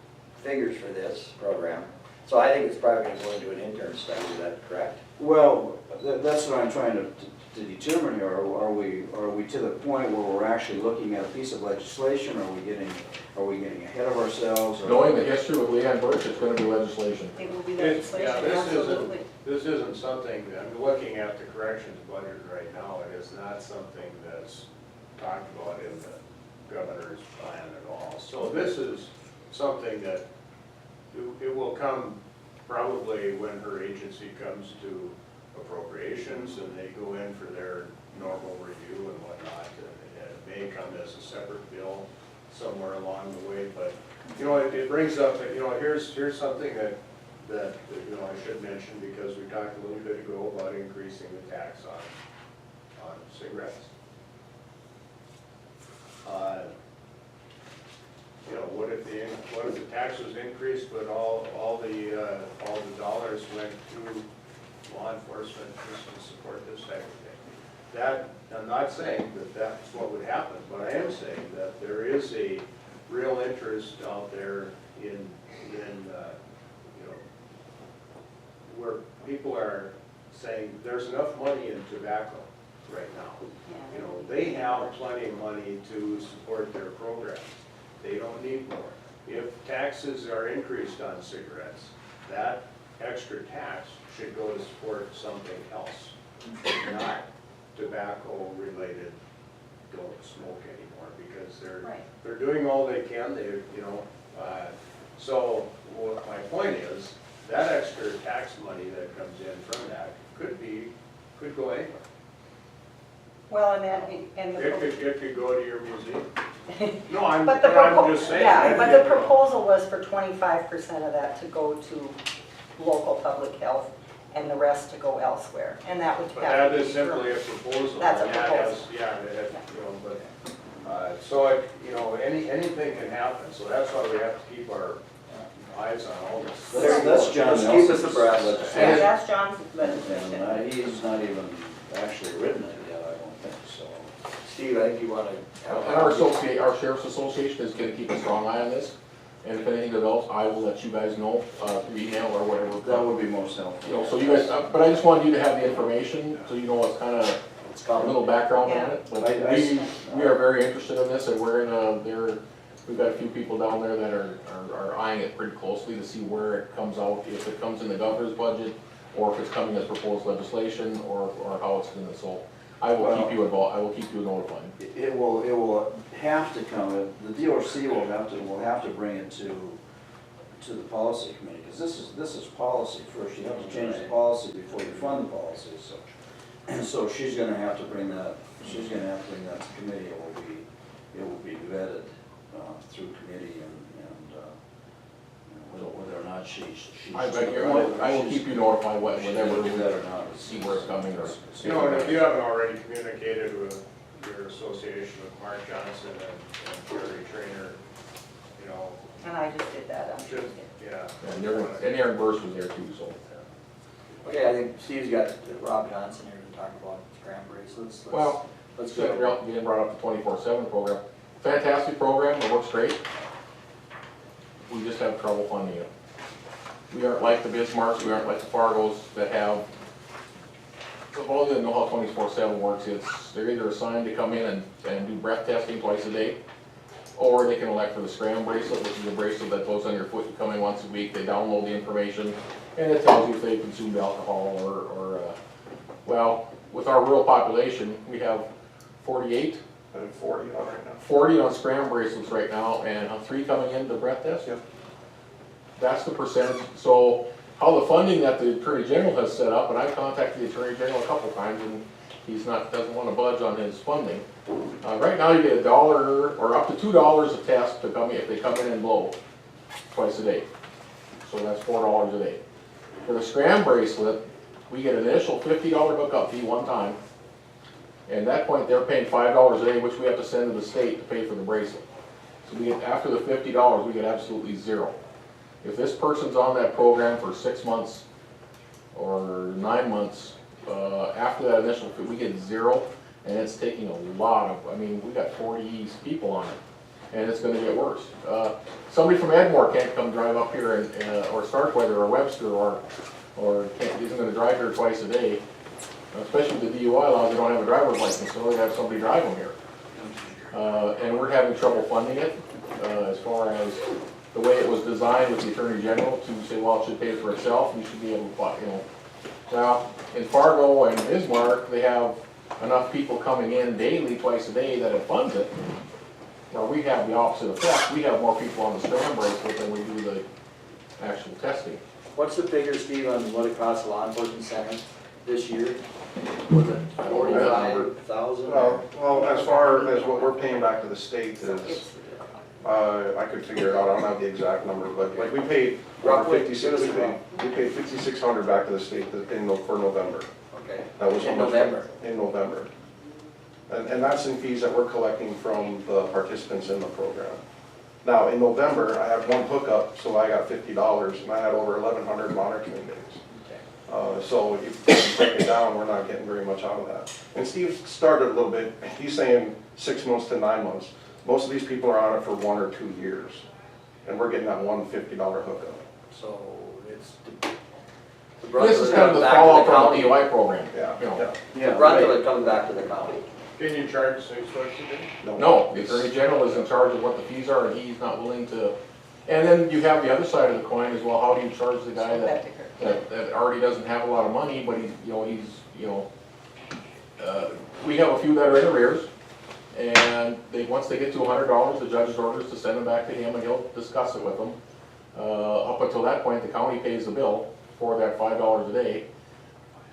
figures for this program. So I think it's probably gonna go into an intern study, is that correct? Well, that's what I'm trying to determine here. Are we to the point where we're actually looking at a piece of legislation? Are we getting ahead of ourselves? or- Knowing the history with Leanne Birch, it's gonna be legislation. It will be It's- yeah, legislation, absolutely. This isn't something, I'm looking at the corrections budget right now, it is not something that's talked about in the governor's plan at all. So this is something that, it will come probably when her agency comes to appropriations and they go in for their normal review and whatnot. And it may come as a separate bill somewhere along the way, but, you know, it brings up, you know, here's something that, you know, I should mention, because we talked a little bit ago about increasing the tax on cigarettes. You know, what if the tax was increased, but all the dollars went to law enforcement just to support this type of thing? That, I'm not saying that that's what would happen, but I am saying that there is a real interest out there in you know, where people are saying there's enough money in tobacco right now. You know, they have plenty of money to support their programs. They don't need more. If taxes are increased on cigarettes, that extra tax should go to support something else, not tobacco-related, don't smoke anymore, because Right. they're doing all they can. They, you know, So what my point is, that extra tax money that comes in from that could go anywhere. Well, and that, and the. It could go to your museum. No, I'm But the just saying. yeah, but the proposal was for 25% of that to go to local public health and the rest to go elsewhere, and that would have. But that to is be simply a approved. proposal. That's a and that proposal. has- Yeah, so it, anything can happen, so that's why we have to keep our eyes on all this. That's John Let's keep us Nelson's abreast. legislation. Yeah, that's John's And legislation. he's not even actually written it yet, I don't think, so. Steve, I think you wanna. And our sheriff's association is gonna keep a strong eye on this, and if anything develops, I will let you guys know, through email or whatever. That would be most helpful. You know, so you guys, but I just wanted you to have the information, so you know what's kind of It's a coming. little background on it. But I- we are very interested in this, and we've got a few people down there that are eyeing it pretty closely to see where it comes out, if it comes in the governor's budget, or if it's coming as proposed legislation, or how it's gonna, so I will keep you involved, I will keep you notified. It will have to come, the DOC will have to bring it to the policy committee, because this is policy first, you have to change the policy before you fund the policy, so. And so she's gonna have to bring that to committee, it will be vetted, through committee and whether or not she's. I will keep you notified whenever, do that or not. see where it's coming, or. And if you haven't already communicated with your association with Mark Johnson and Jerry Trainer, And I just did that on should, Tuesday. yeah. And Aaron Burst was there too, so. Okay, I think Steve's got Rob Johnson here to talk about scram bracelets. Well, Let's Second, go. getting brought up the 24/7 program. Fantastic program, it works great. We just have trouble funding it. We aren't like the Bismarcks, we aren't like the Fargos that have, all you know how 24/7 works, they're either assigned to come in and do breath testing twice a day, or they can elect for the scram bracelet, which is a bracelet that goes on your foot, you come in once a week, they download the information, and it tells you if they consumed alcohol well, with our rural population, we have 48, I have 40 on right now. 40 on scram bracelets right now, and 3 coming in the breath test? Yep. That's the percentage, so how the funding that the Attorney General has set up, and I've contacted the Attorney General a couple times, and doesn't want to budge on his funding. Right now, you get $1 or up to $2 a test to come in, if they come in and blow twice a day. So that's $4 a day. For the scram bracelet, we get an initial $50 hookup fee one time. And at that point, they're paying $5 a day, which we have to send to the state to pay for the bracelet. So we get, after the $50, we get absolutely zero. If this person's on that program for 6 months or 9 months, after that initial fee, we get zero, and it's taking a lot of, we got 40 people on it, and it's gonna get worse. Somebody from Edmore can't come drive up here or Starkweather or Webster isn't gonna drive here twice a day. Especially with the DUI laws, they don't have a driver's license, so they have somebody drive them here. And we're having trouble funding it, as far as the way it was designed with the Attorney General to say, well, it should pay for itself, we should be able to, Now, in Fargo and Bismarck, they have enough people coming in daily, twice a day, that it funds it. Well, we have the opposite effect, we have more people on the scram bracelet than we do the actual testing. What's the figure, Steve, on what it costs a law enforcement center this year? Was it 45,000? Well, as far as what we're paying back to the state is, I could figure it out, I don't have the exact number, but we paid over Roughly, 56, give us a we paid 5,600 back to the state for November. Okay, That was how in much- November. In November. And that's in fees that we're collecting from the participants in the program. Now, in November, I had one hookup, so I got $50, and I had over 1,100 monitoring days. So if you break it down, we're not getting very much out of that. And Steve started a little bit, he's saying 6 months to 9 months. Most of these people are on it for 1 or 2 years, and we're getting that one $50 hookup. So it's, the brunt This of is it kind of comes the back to fallout the from county. the DUI program. Yeah, You know. yeah. The brunt of it comes back to the county. Can you charge 6 bucks a day? No, the Attorney General is in charge of what the fees are, and he's not willing to, and then you have the other side of the coin as well, how do you charge the guy that already doesn't have a lot of money, but we have a few that are in arrears, and once they get to $100, the judge's orders to send them back to him, and he'll discuss it with them. Up until that point, the county pays the bill for that $5 a day.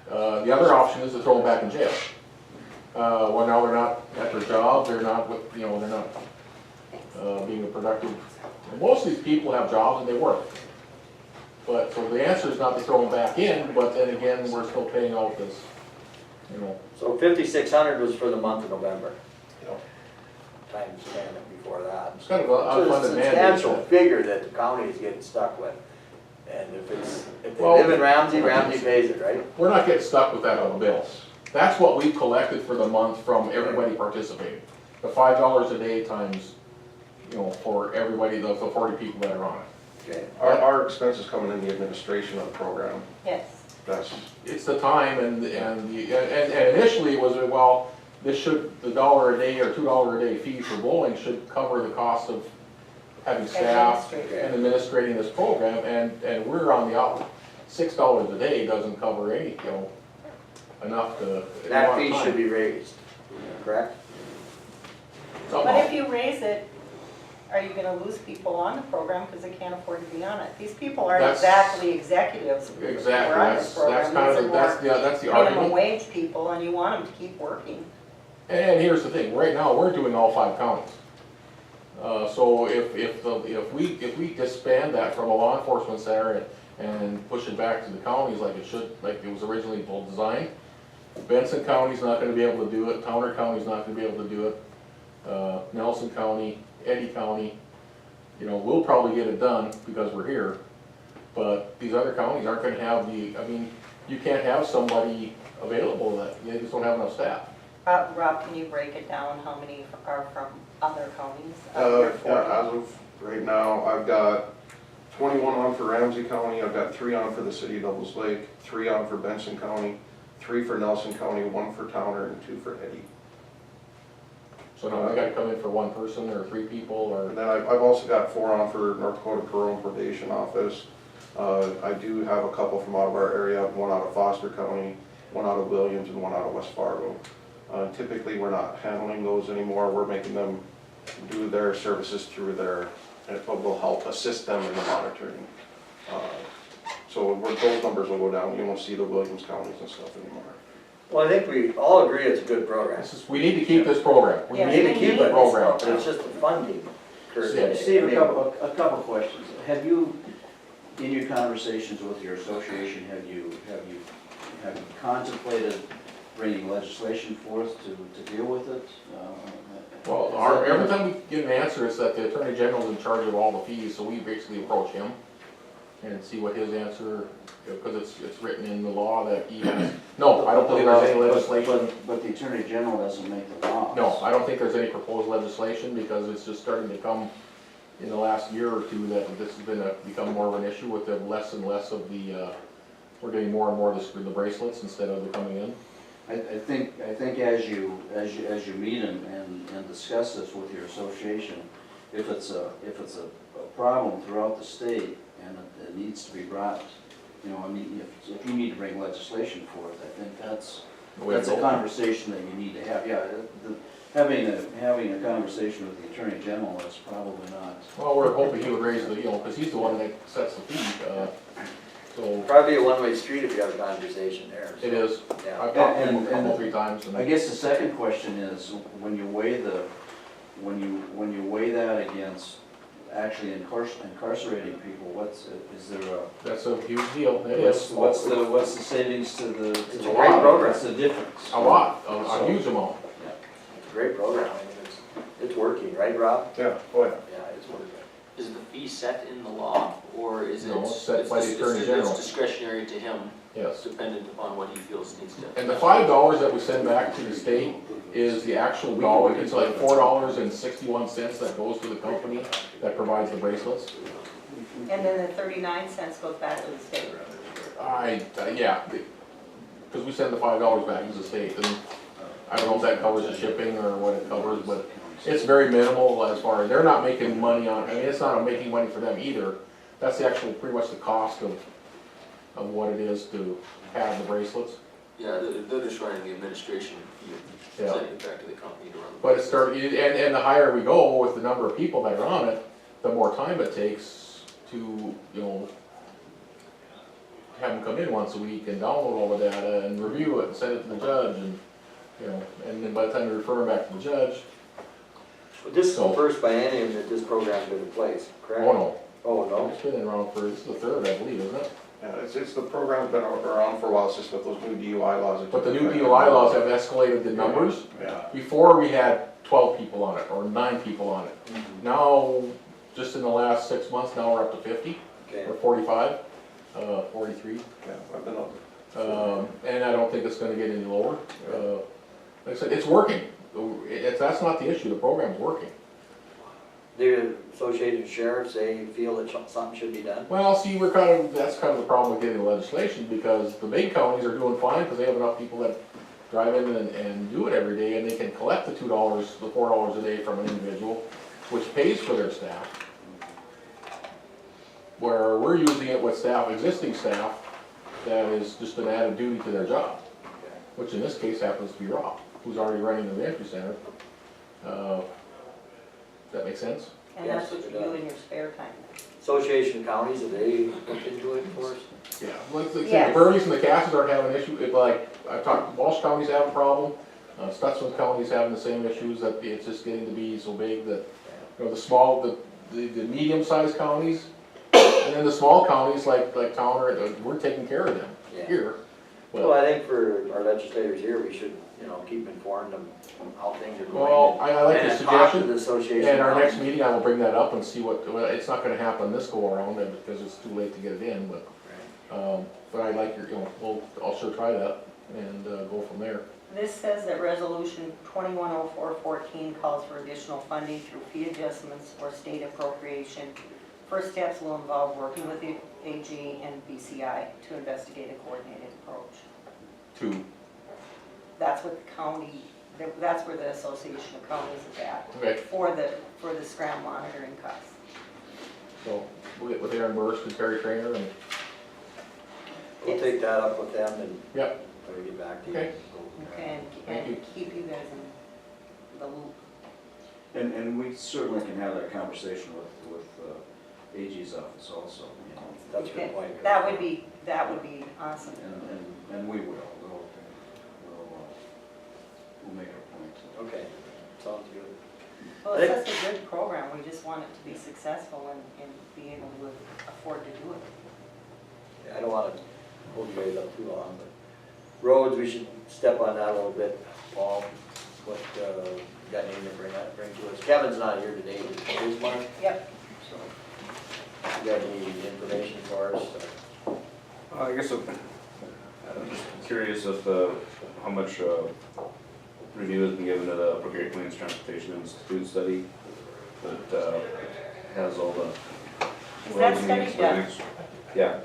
The other option is to throw them back in jail. Well, now they're not at their job, they're not with, they're not being a productive. Most of these people have jobs and they work. But, so the answer is not to throw them back in, but then again, we're still paying out this, So 5,600 was for the month of November. Yep. Times 10 before that. it's kind of So an it's a unfunded substantial mandate. figure that the county is getting stuck with. And if they Well- live in Ramsey, Ramsey pays it, right? We're not getting stuck with that on the bills. That's what we collected for the month from everybody participating. The $5 a day times, for everybody, the 40 people that are on it. Okay. Our expenses coming in the administration of the program, Yes. that's, It's the time and initially it was, well, this should, the $1 a day or $2 a day fee for bowling should cover the cost of having staff Administrator. and administrating this program, and we're on the out. $6 a day doesn't cover any, enough to. That fee should be raised, correct? But if you raise it, are you gonna lose people on the program because they can't afford to be on it? These people aren't That's- exactly executives who Exactly, are on this that's program. kind These of, are that's more the minimum argument. wage people, and you want them to keep working. And here's the thing, right now, we're doing all 5 counties. So if we disband that from a law enforcement center and push it back to the counties like it was originally designed, Benson County's not gonna be able to do it, Towner County's not gonna be able to do it, Nelson County, Eddy County, we'll probably get it done because we're here, but these other counties aren't gonna have you can't have somebody available that, they just don't have enough staff. Rob, can you break it down, how many are from other counties? Of your 40? yeah, as of right now, I've got 21 on for Ramsey County, I've got 3 on for the city of Devils Lake, 3 on for Benson County, 3 for Nelson County, 1 for Towner, and 2 for Eddy. So now we gotta come in for 1 person or 3 people or, And then I've also got 4 on for North Dakota Parole and Probation Office. I do have a couple from out of our area, 1 out of Foster County, 1 out of Williams, and 1 out of West Fargo. Typically, we're not handling those anymore, we're making them do their services through their, and it will help assist them in the monitoring. So those numbers will go down, you won't see the Williams counties and stuff anymore. Well, I think we all agree it's a good program. we need to keep this program. We Yes, need to we keep need it, this program. but it's just the funding. Yeah. Steve, a couple questions. Have you, in your conversations with your association, have you contemplated bringing legislation forth to deal with it? Well, every time we get an answer, it's that the Attorney General's in charge of all the fees, so we basically approach him and see what his answer, because it's written in the law that he has. No, I don't believe there's any legislation. But the Attorney General doesn't make the laws. No, I don't think there's any proposed legislation, because it's just starting to come in the last year or two that this has become more of an issue with the less and less of the, we're getting more and more of the bracelets instead of the coming in. I think as you meet and discuss this with your association, if it's a problem throughout the state and it needs to be brought, if you need to bring legislation forth, I think that's a conversation that you need to have. Yeah, having a conversation with the Attorney General is probably not. Well, we're hoping he would raise the, because he's the one that sets the fee, so Probably a one-way street if you have a conversation there. so, it is. Yeah. I've talked to him a couple, 3 times. I guess the second question is, when you weigh that against actually incarcerating people, is there a, That's a huge deal, it is. what's the savings to the? It's a great program. What's the difference? A lot, a huge amount. It's a great program. I mean, it's working, right, Rob? Yeah, oh yeah. Yeah, it's working. Is the fee set in the law, or is it? No, it's set by the Attorney General. It's discretionary to him, Yes. dependent upon what he feels needs to. And the $5 that we send back to the state is the actual dollar, it's like $4.61 that goes to the company that provides the bracelets. And then the 39 cents goes back to the state. Yeah, because we send the $5 back to the state, and I don't know if that covers the shipping or what it covers, but it's very minimal as far as, they're not making money on, I mean, it's not making money for them either. That's the actual, pretty much the cost of what it is to have the bracelets. Yeah, they're just running the administration fee, Yeah. sending it back to the company to run. But and the higher we go with the number of people that are on it, the more time it takes to, have them come in once a week and download all the data and review it and send it to the judge and, and then by the time they refer them back to the judge, But this is the first biennium that this program's been in place, correct? oh no. Oh, no? It's been around for, it's the third, I believe, isn't it? Yeah, it's the program's been around for a while, it's just with those new DUI laws. that But the took new effect. DOI laws have escalated the numbers. Yeah. Before, we had 12 people on it, or 9 people on it. Now, just in the last 6 months, now we're up to 50, Okay. or 45, 43. Yeah, I've been up. And I don't think it's gonna get any lower. Like I said, it's working. That's not the issue, the program's working. The Associated Sheriffs, they feel that something should be done? Well, see, that's kind of the problem with getting the legislation, because the big counties are doing fine, because they have enough people that drive in and do it every day, and they can collect the $2, the $4 a day from an individual, which pays for their staff. Where we're using it with staff, existing staff, that is just an added duty to their job, which in this case happens to be Rob, who's already running the reentry center. Does that make sense? And Yes, that's what it you do does. in your spare time. Association of Counties, have they looked into it for us? Yeah. Well, the Yes. Burleys and the Casses aren't having an issue, like, I've talked, Walsh County's having a problem, Stutzman County's having the same issues, that it's just getting to be so big that, the small, the medium-sized counties, and then the small counties like Towner, we're taking care of them Yeah. here. Well, I think for our legislators here, we should, keep informed them on how things are going. Well, I like the And talk to suggestion, the association. and our of next counties. meeting, I will bring that up and see well, it's not gonna happen this go-around, because it's too late to get it in, but I like your, I'll sure try that, and go from there. This says that resolution 210414 calls for additional funding through fee adjustments or state appropriation. First steps will involve working with the AG and BCI to investigate a coordinated approach. 2. That's what the county, that's where the Association of Counties is at, Okay, for the scram monitoring costs. so we'll get with Aaron Burst and Terry Trainer, and, We'll take that up with them and yep, try to get back to you. Okay. Okay, Thank you. and keep you guys in the loop. And we certainly can have that conversation with AG's office also, That's a good point. That would be awesome. And we will, we'll make our point. Okay, sounds good. Well, it's such a good program, we just want it to be successful and be able to afford to do it. Yeah, I don't want to hold you guys up too long, but roads, we should step on that a little bit, Paul. What, you got anything to bring to us? Kevin's not here today, is Mark? Yep. So, you got any information for us? I guess I'm just curious of how much review has been given to the Upper Great Plains Transportation Institute study that has all the Is that roads and study names for done? next- Yeah.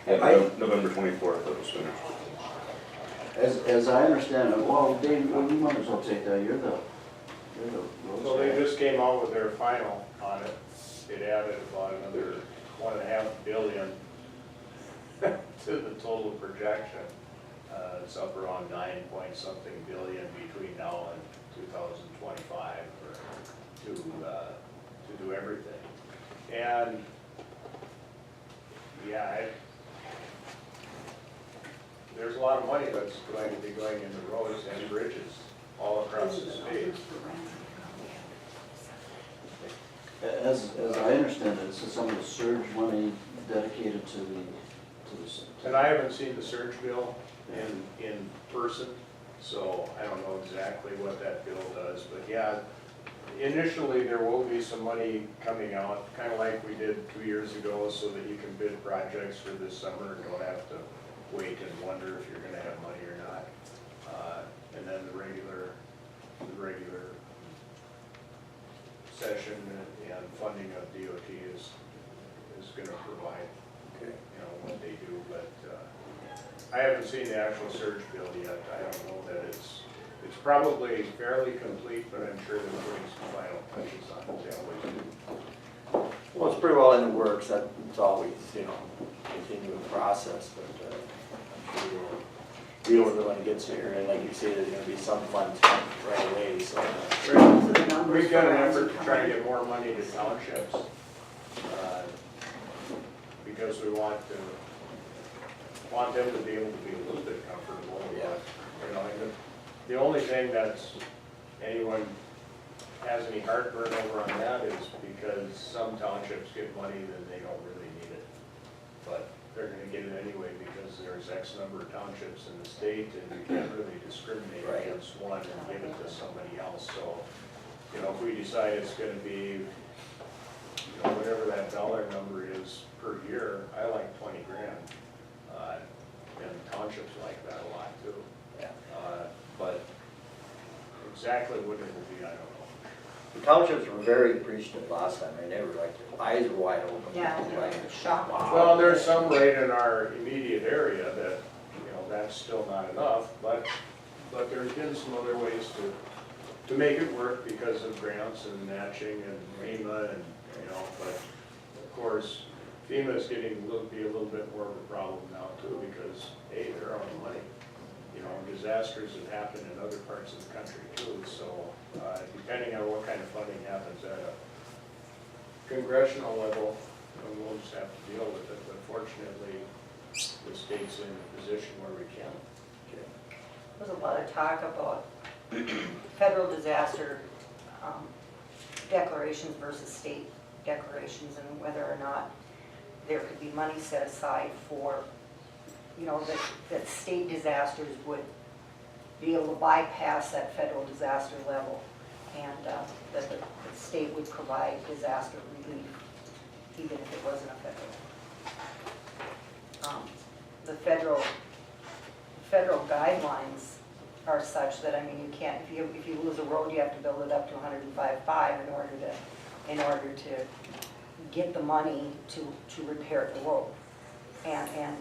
Yeah, November 24th it was finished. As I understand it, well, Dave, well, you might as well take that, you're the road So they guy. just came out with their final on it. It added about another $1.5 billion to the total projection. It's up around 9-point-something billion between now and 2025 to do everything. And yeah, there's a lot of money that's going to be going into roads and bridges all across the state. As I understand it, it's some of the surge money dedicated to the. And I haven't seen the surge bill in person, so I don't know exactly what that bill does, but yeah, initially there will be some money coming out, kind of like we did 2 years ago, so that you can bid projects for this summer and don't have to wait and wonder if you're gonna have money or not. And then the regular session and funding of DOT is gonna provide, what they do, but I haven't seen the actual surge bill yet. I don't know that it's probably fairly complete, but I'm sure they're putting some final touches on it, they always do. Well, it's pretty well in the works, that's always, continuing process, but I'm sure we'll be able to when it gets here, and like you say, there's gonna be some funds right away, so. We've got an effort to try to get more money to townships. because we want them to be able to be a little bit comfortable. Yeah. You know, and the only thing that's, anyone has any heartburn over on that is because some townships get money that they don't really need it. But they're gonna get it anyway because there's X number of townships in the state and you can't really discriminate Right. against one and give it to somebody else. So, you know, if we decide it's gonna be, you know, whatever that dollar number is per year, I like 20 grand. And townships like that a lot too. Yeah. But exactly what it will be, I don't know. The townships were very appreciative last time, and they were like, their eyes were wide open. Yeah, Like, shocked. wow. Well, there's some right in our immediate area that, you know, that's still not enough, but there's been some other ways to make it work because of grants and matching and FEMA and, you know, but of course, FEMA is getting be a little bit more of a problem now too, because, hey, they're out of money. You know, disasters have happened in other parts of the country too, so, depending on what kind of funding happens at a congressional level, we'll just have to deal with it, but fortunately, the state's in a position where we can. There's a lot of talk about federal disaster declarations versus state declarations and whether or not there could be money set aside for, you know, that state disasters would be able to bypass that federal disaster level and that the state would provide disaster relief even if it wasn't a federal. The federal guidelines are such that, I mean, you can't, if you lose a road, you have to build it up to 105.5 in order to get the money to repair the road. And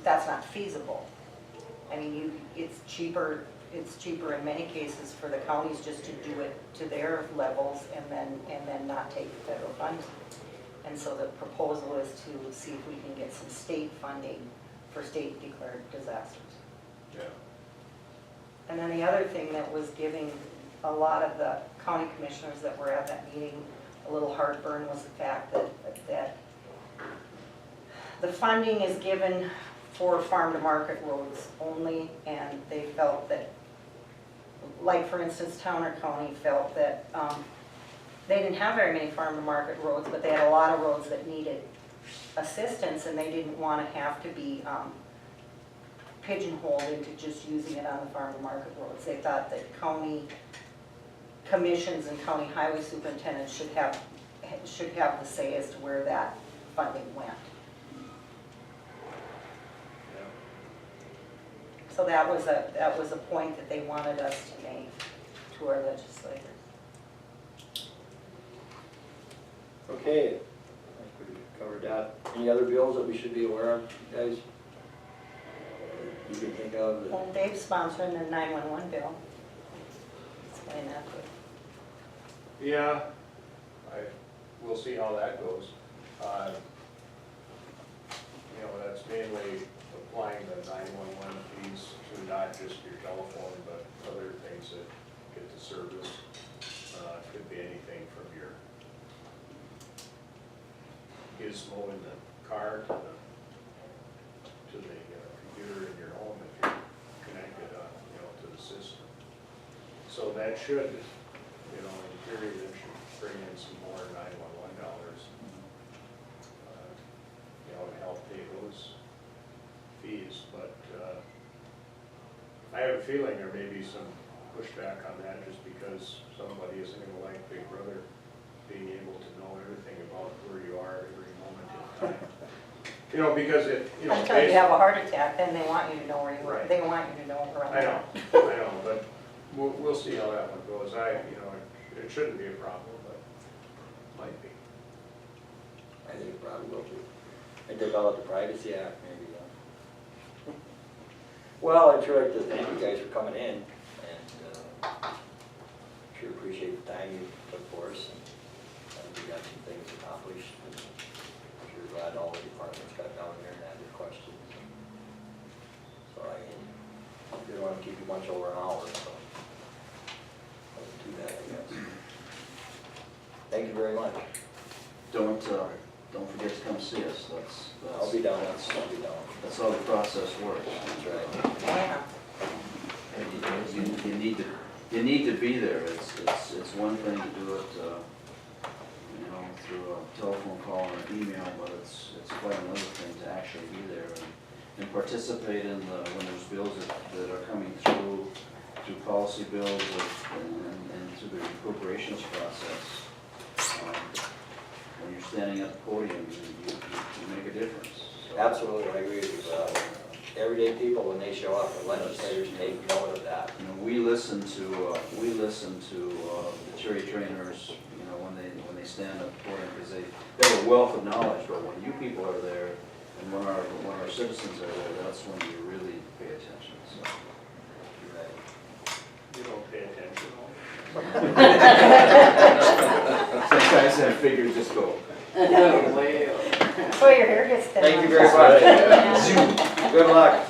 that's not feasible. I mean, it's cheaper in many cases for the counties just to do it to their levels and then not take the federal funds. And so the proposal is to see if we can get some state funding for state declared disasters. Yeah. And then the other thing that was giving a lot of the county commissioners that were at that meeting a little heartburn was the fact that the funding is given for farm to market roads only, and they felt that, like for instance, Towner County felt that they didn't have very many farm to market roads, but they had a lot of roads that needed assistance, and they didn't want to have to be pigeonholed into just using it on the farm to market roads. They thought that county commissions and county highway superintendents should have the say as to where that funding went. So that was a point that they wanted us to make to our legislators. Okay, I think we covered that. Any other bills that we should be aware of, guys? You can think of that? Well, Dave's sponsoring the 911 bill. Explain that to us. Yeah, we'll see how that goes. You know, that's mainly applying the 911 fees to not just your telephone, but other things that get the service. Could be anything from your gizmo in the car to the computer in your home if you're connected, you know, to the system. So that should, you know, in theory, that should bring in some more 911 dollars, you know, to help pay those fees. But I have a feeling there may be some pushback on that just because somebody isn't going to like Big Brother being able to know everything about where you are every moment in time. You know, because it, you know, Until you have a heart attack, then they want you to know where you are. Right. They want you to know where I know, but we'll see how that one goes. You know, it shouldn't be a problem, but might be. I think it probably will too. And develop the Privacy Act, maybe. Well, I'd sure like to thank you guys for coming in, and sure appreciate the time you took for us. And I think we got some things accomplished. I'm sure glad all the departments got down here and had their questions. So I didn't want to keep you much over an hour, so wasn't too bad, I guess. Thank you very much. Don't forget to come see us, I'll be down, I'll be down. that's how the process works. That's right. Oh, yeah. You need to be there, it's one thing to do it, through a telephone call or an email, but it's quite another thing to actually be there and participate in when there's bills that are coming through policy bills and through the appropriations process. When you're standing at the podium, you make a difference. So, Absolutely, I agree with you. Everyday people, when they show up, the legislators take note of that. we listen to the cherry trainers, when they stand at the podium, because they have a wealth of knowledge, but when you people are there, and when our citizens are there, that's when you really pay attention, so. You're right. You don't pay attention. Sometimes that figure just go. Oh, your hair gets thin. Thank you very much. Good luck.